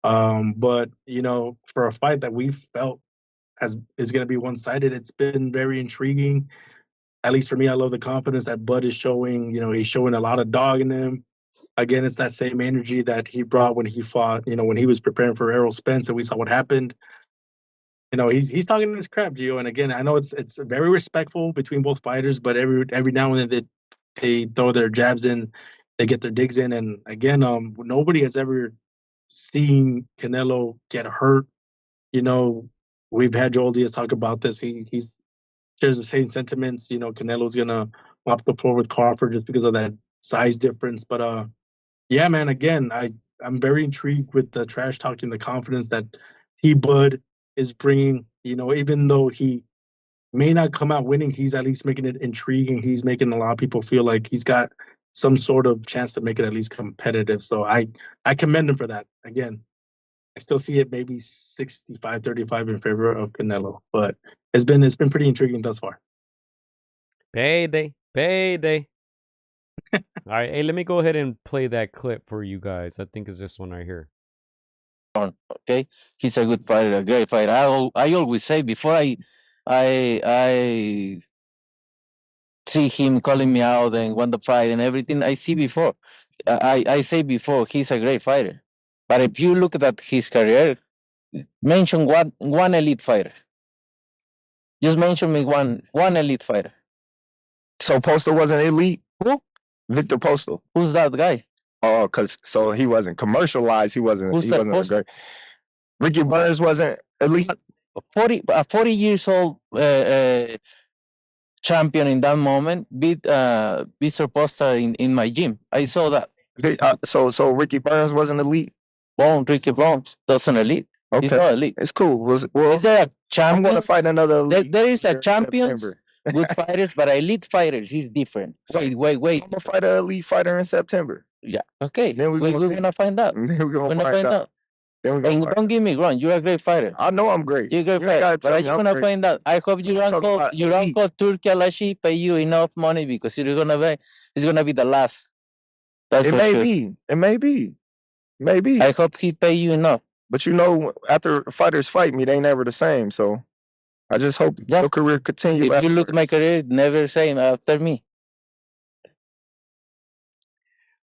S4: But for a fight that we felt has is going to be one sided, it's been very intriguing. At least for me, I love the confidence that Bud is showing. He's showing a lot of dog in him. Again, it's that same energy that he brought when he fought, when he was preparing for Errol Spence, and we saw what happened. He's talking his crap, Gio. And again, I know it's very respectful between both fighters, but every now and then they throw their jabs in, they get their digs in, and again, nobody has ever seen Canelo get hurt. You know, we've had Joel Diaz talk about this. He's shares the same sentiments. Canelo's gonna mop the floor with Crawford just because of that size difference. But yeah, man. Again, I'm very intrigued with the trash talking, the confidence that T Bud is bringing. Even though he may not come out winning, he's at least making it intriguing. He's making a lot of people feel like he's got some sort of chance to make it at least competitive. So I commend him for that. Again, I still see it maybe 65-35 in favor of Canelo, but it's been pretty intriguing thus far.
S3: Payday, payday. All right, hey, let me go ahead and play that clip for you guys. I think it's this one right here.
S5: Okay, he's a good fighter, a great fighter. I always say before I see him calling me out and want the fight and everything. I see before, I say before he's a great fighter. But if you look at his career, mention one elite fighter. Just mention me one elite fighter.
S6: So Postal wasn't elite?
S5: Who?
S6: Victor Postal.
S5: Who's that guy?
S6: Oh, so he wasn't commercialized. He wasn't.
S5: Who's
S6: He
S5: that
S6: wasn't a
S5: Postal?
S6: great. Ricky Burns wasn't elite.
S5: 40 years old champion in that moment beat Mr. Posta in my gym. I saw that.
S6: So Ricky Burns wasn't elite.
S5: Ricky Bones doesn't elite. He's
S6: Okay,
S5: not elite.
S6: it's cool.
S5: Is there a
S6: I'm
S5: champion?
S6: going to fight another elite.
S5: There is a
S6: here in
S5: champions,
S6: September.
S5: good fighters, but elite figers is different.
S6: So-
S5: Wait.
S6: I'm gonna fight an elite fighter in September.
S5: Yeah. Okay.
S6: Then
S5: We're
S6: gonna see.
S5: gonna find out.
S6: Then we're
S5: We're
S6: gonna
S5: gonna find out.
S6: Then we're
S5: And
S6: gonna find
S5: don't get me wrong, you're a great fighter.
S6: I know I'm great.
S5: You're a great
S6: You ain't
S5: fighter.
S6: gotta
S5: But
S6: tell
S5: are
S6: me
S5: you
S6: I'm
S5: gonna
S6: great.
S5: find out? I hope your
S6: I'm talking
S5: uncle
S6: about
S5: your
S6: elite.
S5: uncle Turki Alashi pay you enough money because it's gonna be the last. That's
S6: It
S5: for
S6: may
S5: sure.
S6: be. It may be. Maybe.
S5: I hope he pay you enough.
S6: But after fighters fight me, they never the same. So I just hope
S5: Yeah.
S6: your career continue.
S5: If you look at my career, never same after me.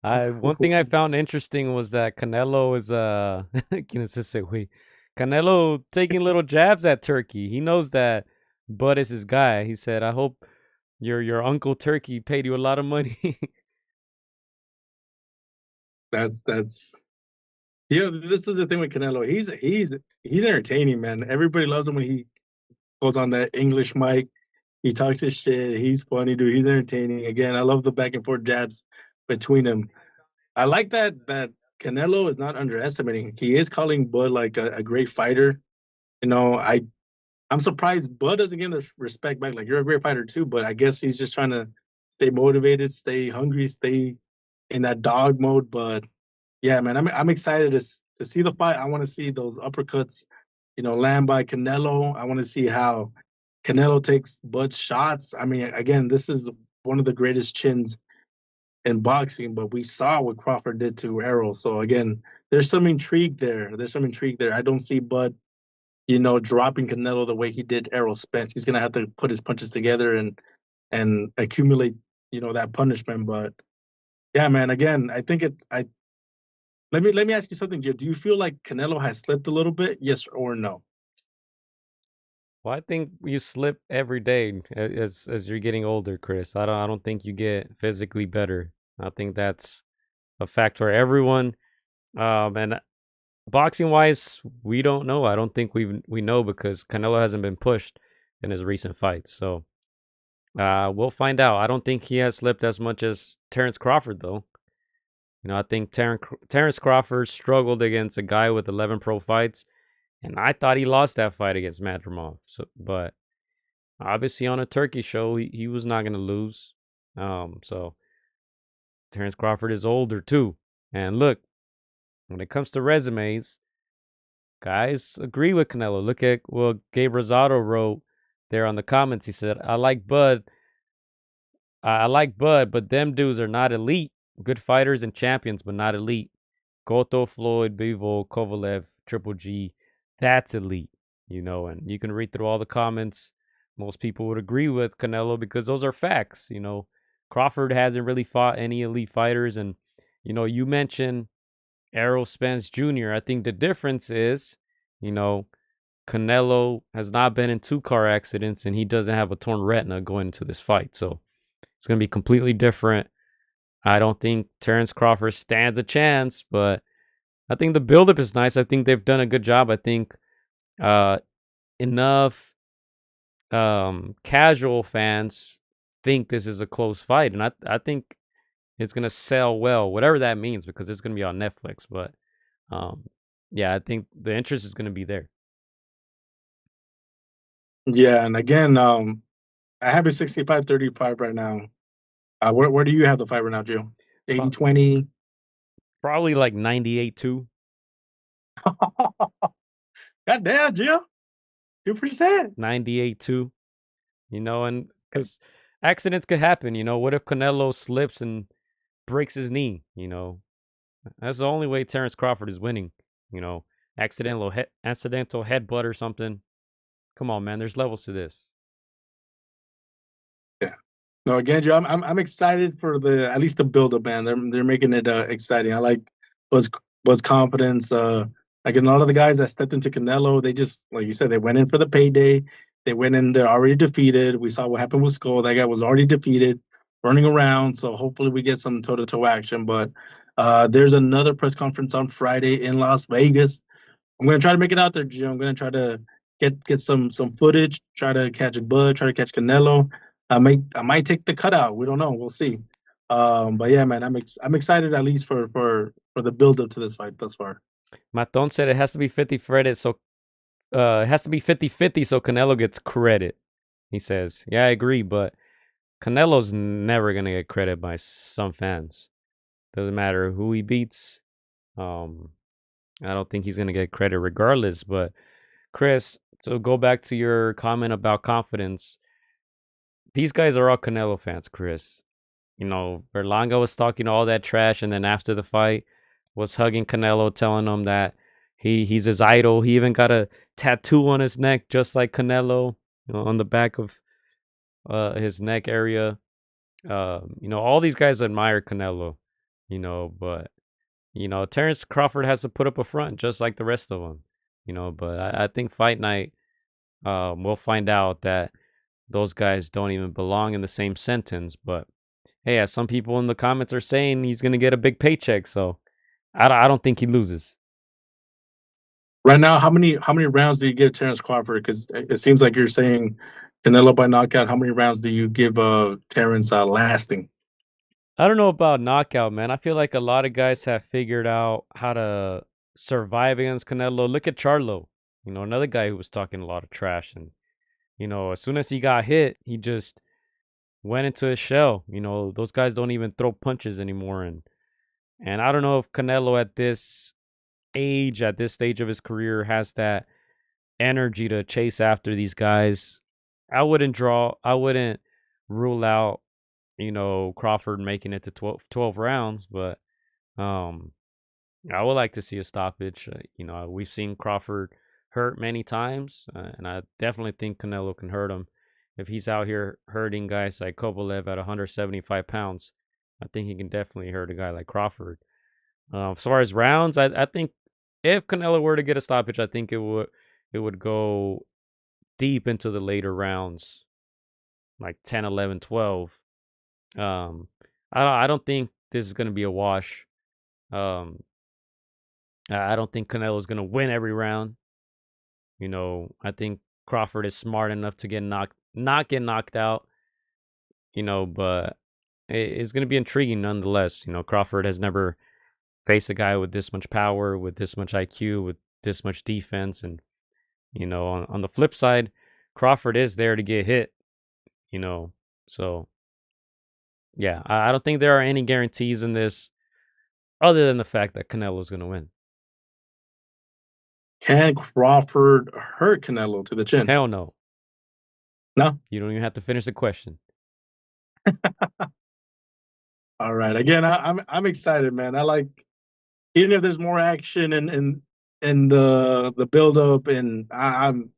S3: One thing I found interesting was that Canelo is ¿quién es ese güey? Canelo taking little jabs at Turkey. He knows that Bud is his guy. He said, "I hope your uncle Turkey paid you a lot of money."
S4: That's this is the thing with Canelo. He's entertaining, man. Everybody loves him when he goes on that English mic. He talks his shit. He's funny, dude. He's entertaining. Again, I love the back and forth jabs between them. I like that Canelo is not underestimating. He is calling Bud like a great fighter. I'm surprised Bud doesn't give him the respect back. Like, you're a great fighter too, but I guess he's just trying to stay motivated, stay hungry, stay in that dog mode. But yeah, man, I'm excited to see the fight. I want to see those uppercuts, land by Canelo. I want to see how Canelo takes Bud's shots. I mean, again, this is one of the greatest chins in boxing, but we saw what Crawford did to Errol. So again, there's some intrigue there. I don't see Bud, dropping Canelo the way he did Errol Spence. He's gonna have to put his punches together and accumulate, that punishment. But yeah, man, again, I think Let me ask you something, Joe. Do you feel like Canelo has slipped a little bit? Yes or no?
S3: Well, I think you slip every day as you're getting older, Chris. I don't think you get physically better. I think that's a fact for everyone. And boxing wise, we don't know. I don't think we know because Canelo hasn't been pushed in his recent fights. So we'll find out. I don't think he has slipped as much as Terrence Crawford, though. I think Terrence Crawford struggled against a guy with 11 pro fights, and I thought he lost that fight against Madrimov. So, but obviously on a turkey show, he was not going to lose. So Terrence Crawford is older too. And look, when it comes to resumes, guys agree with Canelo. Look at what Gabe Rosado wrote there on the comments. He said, I like Bud, but them dudes are not elite. Good fighters and champions, but not elite. Cotto, Floyd, Bivol, Kovalev, Triple G, that's elite, and you can read through all the comments. Most people would agree with Canelo because those are facts. Crawford hasn't really fought any elite fighters. And, you mentioned Errol Spence Jr. I think the difference is, Canelo has not been in 2 car accidents and he doesn't have a torn retina going into this fight. So it's going to be completely different. I don't think Terrence Crawford stands a chance, but I think the buildup is nice. I think they've done a good job. I think enough casual fans think this is a close fight, and I think it's gonna sell well, whatever that means, because it's gonna be on Netflix. But yeah, I think the interest is gonna be there.
S4: Yeah, and again, I have it 65-35 right now. Where do you have the fight right now, Joe? 80-20?
S3: Probably like 98-2.
S4: God damn, Joe. 2%.
S3: 98-2. And because accidents could happen. What if Canelo slips and breaks his knee? That's the only way Terrence Crawford is winning. Accidental headbutt or something. Come on, man. There's levels to this.
S4: Yeah. No, again, Joe, I'm excited for at least the build up, man. They're making it exciting. I like Buzz confidence. Like a lot of the guys that stepped into Canelo, they just, like you said, they went in for the payday. They went in, they're already defeated. We saw what happened with Skull. That guy was already defeated, running around. So hopefully we get some toe to toe action. But there's another press conference on Friday in Las Vegas. I'm gonna try to make it out there, Jim. I'm gonna try to get some footage. Try to catch Bud. Try to catch Canelo. I might take the cutout. We don't know. We'll see. But yeah, man, I'm excited at least for the build up to this fight thus far.
S3: Maton said it has to be 50 credit, so it has to be 50-50 so Canelo gets credit. He says, yeah, I agree, but Canelo's never gonna get credit by some fans. Doesn't matter who he beats. I don't think he's gonna get credit regardless. But Chris, so go back to your comment about confidence. These guys are all Canelo fans, Chris. Berlanga was talking all that trash, and then after the fight was hugging Canelo, telling him that he's his idol. He even got a tattoo on his neck, just like Canelo, on the back of his neck area. All these guys admire Canelo, but Terrence Crawford has to put up a front just like the rest of them, but I think fight night, we'll find out that those guys don't even belong in the same sentence. But hey, as some people in the comments are saying, he's going to get a big paycheck. So I don't think he loses.
S4: Right now, how many rounds do you give Terrence Crawford? Because it seems like you're saying Canelo by knockout. How many rounds do you give Terrence lasting?
S3: I don't know about knockout, man. I feel like a lot of guys have figured out how to survive against Canelo. Look at Charlo, another guy who was talking a lot of trash. And, as soon as he got hit, he just went into his shell. Those guys don't even throw punches anymore. And I don't know if Canelo at this stage of his career, has that energy to chase after these guys. I wouldn't rule out, Crawford making it to 12 rounds, but I would like to see a stoppage. We've seen Crawford hurt many times, and I definitely think Canelo can hurt him. If he's out here hurting guys like Kovalev at 175 pounds, I think he can definitely hurt a guy like Crawford. As far as rounds, I think if Canelo were to get a stoppage, I think it would go deep into the later rounds, like 10, 11, 12. I don't think this is going to be a wash. Um, I don't think Canelo is going to win every round. I think Crawford is smart enough to not get knocked out. But it's going to be intriguing nonetheless. Crawford has never faced a guy with this much power, with this much IQ, with this much defense, and on the flip side, Crawford is there to get hit. So yeah, I don't think there are any guarantees in this, other than the fact that Canelo is going to win.
S4: Can Crawford hurt Canelo to the chin?
S3: Hell no.
S4: No.
S3: You don't even have to finish the question.
S4: All right. Again, I'm excited, man. I like, even if there's more action and the build up, and I'm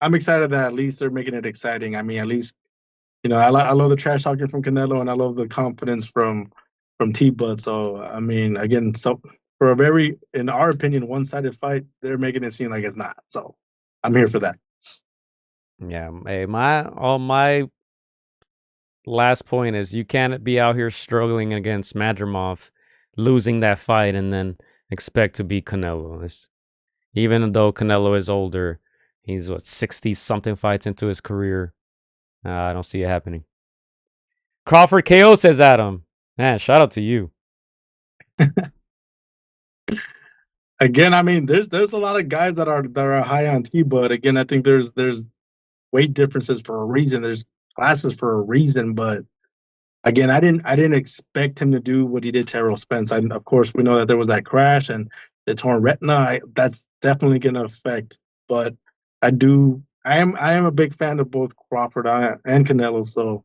S4: excited that at least they're making it exciting. I mean, at least I love the trash talking from Canelo, and I love the confidence from T-Bud. So I mean, again, so for a very, in our opinion, one-sided fight, they're making it seem like it's not. So I'm here for that.
S3: Yeah. Hey, my last point is you can't be out here struggling against Madrimov, losing that fight, and then expect to beat Canelo. Even though Canelo is older, he's 60 something fights into his career. I don't see it happening. Crawford KO, says Adam. Man, shout out to you.
S4: Again, I mean, there's a lot of guys that are high on T-Bud. Again, I think there's weight differences for a reason. There's classes for a reason, but again, I didn't expect him to do what he did to Errol Spence. Of course, we know that there was that crash and the torn retina. That's definitely going to affect. But I am a big fan of both Crawford and Canelo. So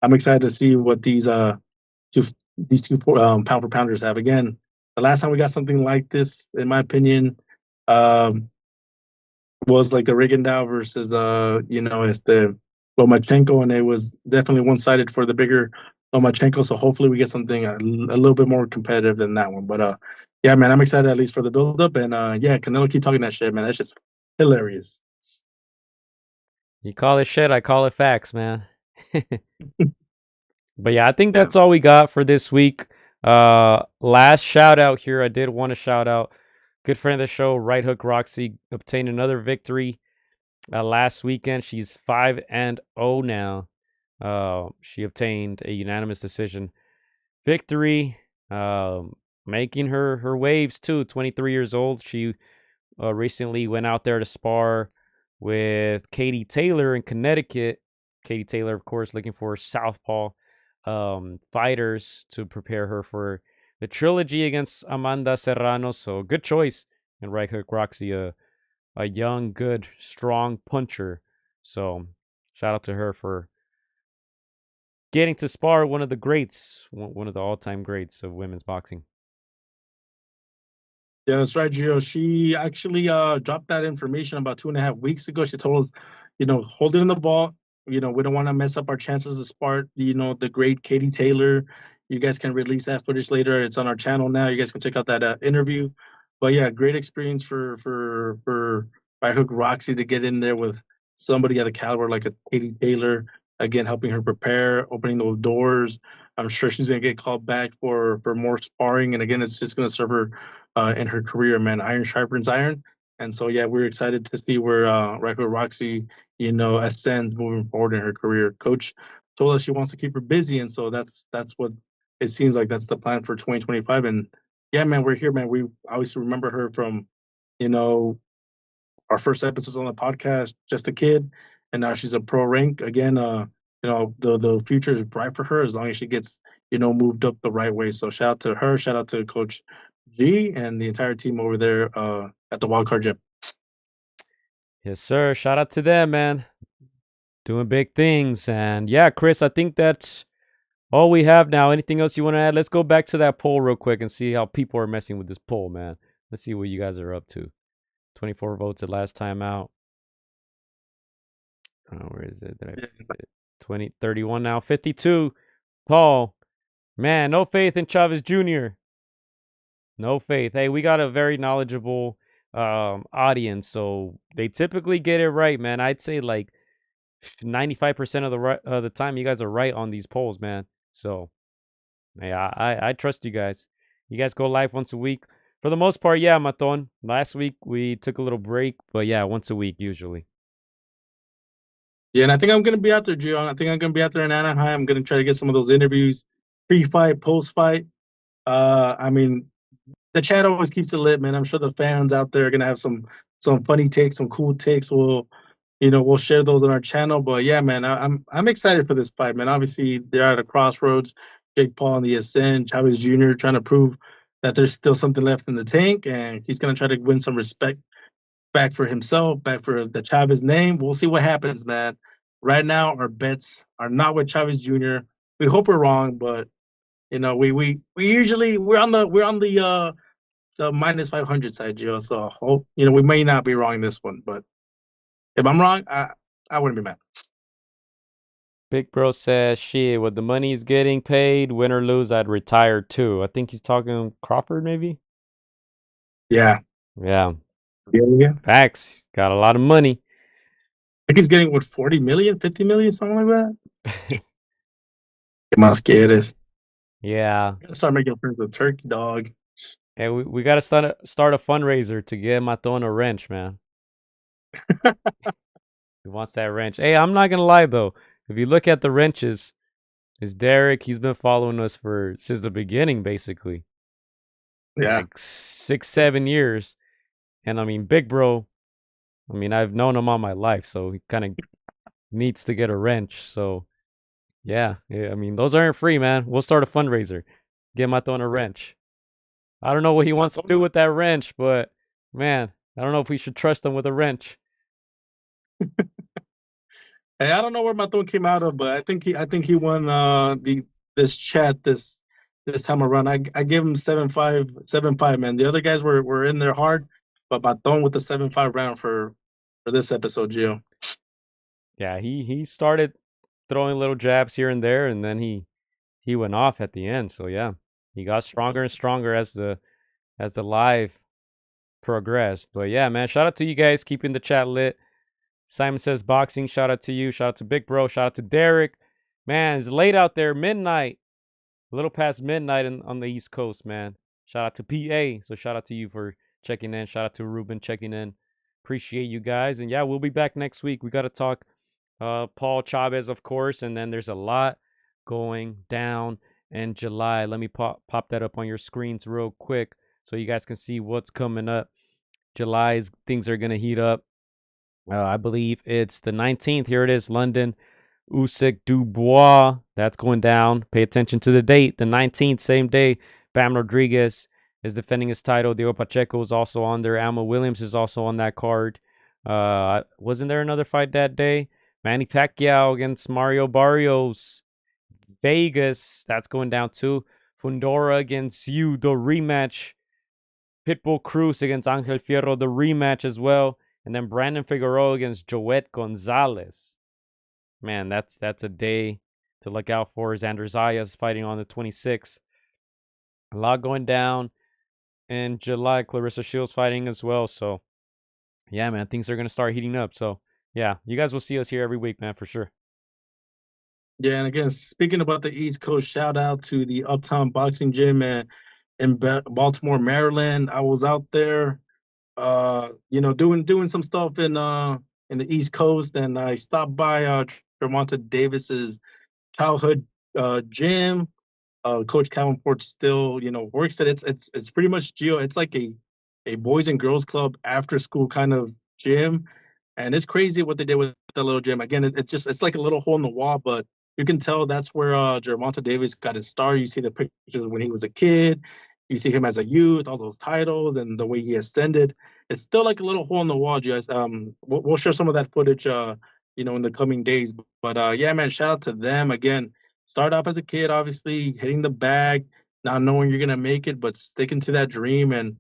S4: I'm excited to see what these two pound for pounders have. Again, the last time we got something like this, in my opinion, was like the Rigondeaux versus it's the Lomachenko, and it was definitely one-sided for the bigger Lomachenko. So hopefully we get something a little bit more competitive than that one. But yeah, man, I'm excited at least for the build-up, and yeah, Canelo keep talking that shit, man. That's just hilarious.
S3: You call it shit, I call it facts, man. But yeah, I think that's all we got for this week. Last shout out here. I did want to shout out good friend of the show, Right Hook Roxy, obtained another victory last weekend. She's 5-0 now. She obtained a unanimous decision victory, making her waves too. 23 years old. She recently went out there to spar with Katie Taylor in Connecticut. Katie Taylor, of course, looking for southpaw fighters to prepare her for the trilogy against Amanda Serrano. So good choice. And Right Hook Roxy, a young, good, strong puncher. So shout out to her for getting to spar one of the greats, one of the all-time greats of women's boxing.
S4: Yeah, that's right, Gio. She actually dropped that information about 2.5 weeks ago. She told us, hold it in the vault. We don't want to mess up our chances to spar, the great Katie Taylor. You guys can release that footage later. It's on our channel now. You guys can check out that interview. But yeah, great experience for Right Hook Roxy to get in there with somebody at a caliber like a Katie Taylor. Again, helping her prepare, opening those doors. I'm sure she's gonna get called back for more sparring, and again, it's just gonna serve her in her career, man. Iron sharpens iron. And so, yeah, we're excited to see where Right Hook Roxy, ascends moving forward in her career. Coach told us she wants to keep her busy, and so that's what it seems like. That's the plan for 2025. And yeah, man, we're here, man. We obviously remember her from, our first episodes on the podcast, just a kid, and now she's a pro rank again. The future is bright for her as long as she gets moved up the right way. So shout out to her, shout out to Coach G and the entire team over there at the Wildcard Gym.
S3: Yes, sir. Shout out to them, man. Doing big things. And yeah, Chris, I think that's all we have now. Anything else you want to add? Let's go back to that poll real quick and see how people are messing with this poll, man. Let's see what you guys are up to. 24 votes at last time out. Where is it? Did I it? 20, 31 now. 52. Paul. Man, no faith in Chavez Jr. No faith. Hey, we got a very knowledgeable audience, so they typically get it right, man. I'd say like 95% of the time you guys are right on these polls, man. So, yeah, I trust you guys. You guys go live once a week. For the most part, yeah, Maton. Last week we took a little break, but yeah, once a week usually.
S4: Yeah, and I think I'm gonna be out there, Gio. I think I'm gonna be out there in Anaheim. I'm gonna try to get some of those interviews, pre-fight, post-fight. I mean, the chat always keeps it lit, man. I'm sure the fans out there are gonna have some funny takes, some cool takes. We'll share those on our channel. But yeah, man, I'm excited for this fight, man. Obviously, they're at a crossroads. Jake Paul on the ascent, Chavez Jr. trying to prove that there's still something left in the tank, and he's gonna try to win some respect back for himself, back for the Chavez name. We'll see what happens, man. Right now, our bets are not with Chavez Jr. We hope we're wrong, but we usually we're on the minus 500 side, Joe. So hope we may not be wrong this one, but if I'm wrong, I wouldn't be mad.
S3: Big Bro says, shit, with the money he's getting paid, win or lose, I'd retire too. I think he's talking Crawford, maybe?
S4: Yeah.
S3: Yeah.
S4: Yeah.
S3: Facts. Got a lot of money.
S4: I think he's getting, what, 40 million, 50 million, something like that? ¿Qué más quieres?
S3: Yeah.
S4: Gotta start making friends with Turkey, dog.
S3: Hey, we got to start a fundraiser to get Maton a wrench, man. He wants that wrench. Hey, I'm not going to lie, though. If you look at the wrenches, it's Derek. He's been following us since the beginning, basically.
S4: Yeah.
S3: Like 6, 7 years. And I mean, Big Bro, I mean, I've known him all my life, so he kind of needs to get a wrench. So, yeah, I mean, those aren't free, man. We'll start a fundraiser. Get Maton a wrench. I don't know what he wants to do with that wrench, but man, I don't know if we should trust him with a wrench.
S4: Hey, I don't know where Maton came out of, but I think he won this chat this time around. I gave him 7-5, man. The other guys were in there hard, but Maton with the 7-5 round for this episode, Gio.
S3: Yeah, he started throwing little jabs here and there, and then he went off at the end. So yeah, he got stronger and stronger as the live progressed. But yeah, man, shout out to you guys keeping the chat lit. Simon says boxing. Shout out to you. Shout out to Big Bro. Shout out to Derek. Man, it's late out there. Midnight. A little past midnight on the East Coast, man. Shout out to PA. So shout out to you for checking in. Shout out to Ruben checking in. Appreciate you guys. And yeah, we'll be back next week. We got to talk Paul Chavez, of course. And then there's a lot going down in July. Let me pop that up on your screens real quick so you guys can see what's coming up. July's things are going to heat up. I believe it's the 19th. Here it is, London. Usyk Dubois. That's going down. Pay attention to the date. The 19th, same day. Bam Rodriguez is defending his title. Diego Pacheco is also on there. Alma Williams is also on that card. Wasn't there another fight that day? Manny Pacquiao against Mario Barrios. Vegas. That's going down too. Fundora against you. The rematch. Pitbull Cruz against Angel Fierro. The rematch as well. And then Brandon Figueroa against Joet Gonzalez. Man, that's a day to look out for. Xander Zayas fighting on the 26th. A lot going down in July. Clarissa Shields fighting as well. So, yeah, man, things are going to start heating up. So, yeah, you guys will see us here every week, man, for sure.
S4: Yeah, and again, speaking about the East Coast, shout out to the Uptown Boxing Gym in Baltimore, Maryland. I was out there doing some stuff in the East Coast, and I stopped by Gervonta Davis's childhood gym. Coach Calvin Ford still works at it. It's pretty much, Gio. It's like a boys and girls club after school kind of gym, and it's crazy what they did with the little gym. Again, it's like a little hole in the wall, but you can tell that's where Gervonta Davis got his start. You see the pictures when he was a kid. You see him as a youth, all those titles, and the way he ascended. It's still like a little hole in the wall, guys. We'll share some of that footage, in the coming days. But yeah, man, shout out to them again. Start off as a kid, obviously hitting the bag, not knowing you're gonna make it, but sticking to that dream. And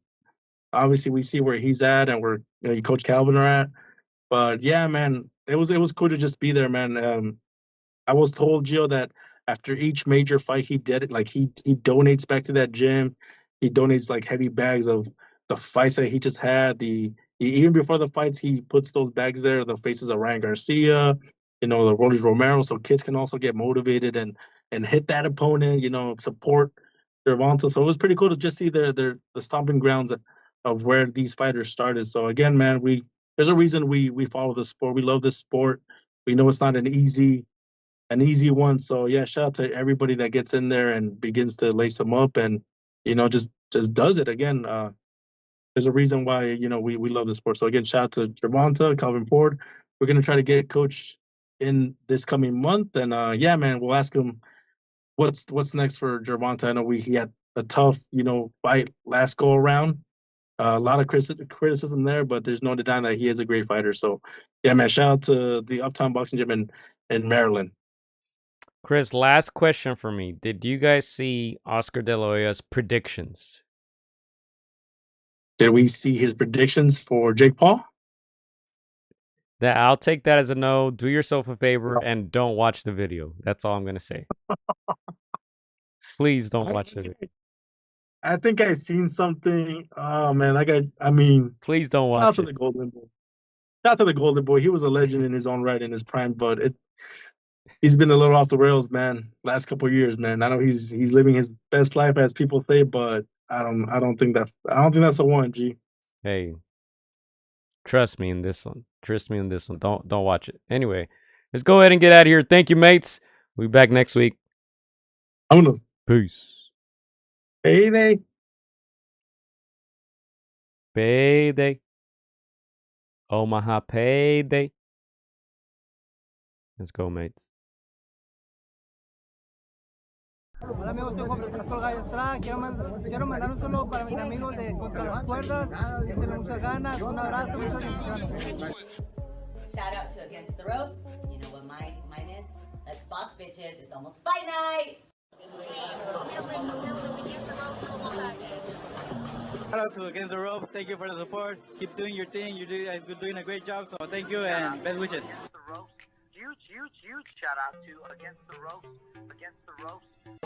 S4: obviously, we see where he's at, and where Coach Calvin are at. But yeah, man, it was cool to just be there, man. I was told, Gio, that after each major fight he did, like he donates back to that gym. he donates like heavy bags of the fights that he just had. Even before the fights, he puts those bags there, the faces of Ryan Garcia, the Rolly Romero, so kids can also get motivated and hit that opponent, support Gervonta. So it was pretty cool to just see the stomping grounds of where these fighters started. So again, man, there's a reason we follow the sport. We love this sport. We know it's not an easy one. So yeah, shout out to everybody that gets in there and begins to lace them up and just does it again. There's a reason why we love the sport. So again, shout out to Gervonta, Calvin Ford. We're gonna try to get Coach in this coming month, and yeah, man, we'll ask him what's next for Gervonta. I know he had a tough fight last go around. A lot of criticism there, but there's no denying that he is a great fighter. So yeah, man, shout out to the Uptown Boxing Gym in Maryland.
S3: Chris, last question for me. Did you guys see Oscar De La Hoya's predictions?
S4: Did we see his predictions for Jake Paul?
S3: I'll take that as a no. Do yourself a favor and don't watch the video. That's all I'm gonna say. Please don't watch the video.
S4: I think I seen something. Oh man, I mean,
S3: please don't watch
S4: shout out to
S3: it.
S4: the Golden Boy. Shout out to the Golden Boy. He was a legend in his own right in his prime, but he's been a little off the rails, man. Last couple of years, man. I know he's living his best life, as people say, but I don't think that's the one. G.
S3: Hey, trust me in this one. Don't watch it. Anyway, let's go ahead and get out of here. Thank you, mates. We'll be back next week.
S4: Vámonos.
S3: Peace.
S4: Payday.
S3: Payday. Omaha payday. Let's go, mates.
S7: Hola amigos, soy Juan Francisco Gallo Estrada. Quiero mandar un saludo para mis amigos de Contra las Cuerdas. Échenle muchas ganas, un abrazo, muchas bendiciones.
S8: Shout out to Against the Ropes. You know what mine is? Let's box, bitches. It's almost fight night.
S7: Shout out to Against the Ropes. Thank you for the support. Keep doing your thing. You're doing a great job. So thank you and best wishes.
S9: Huge shout out to Against the Ropes.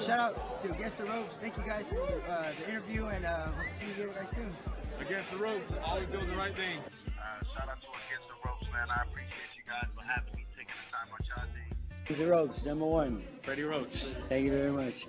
S10: Shout out to Against the Ropes. Thank you guys for the interview, and hope to see you guys soon.
S11: Against the Ropes, always doing the right thing.
S9: Shout out to Against the Ropes, man. I appreciate you guys for having me, taking the time on y'all day.
S10: Against the Ropes, #1.
S11: Freddie Roach.
S10: Thank you very much.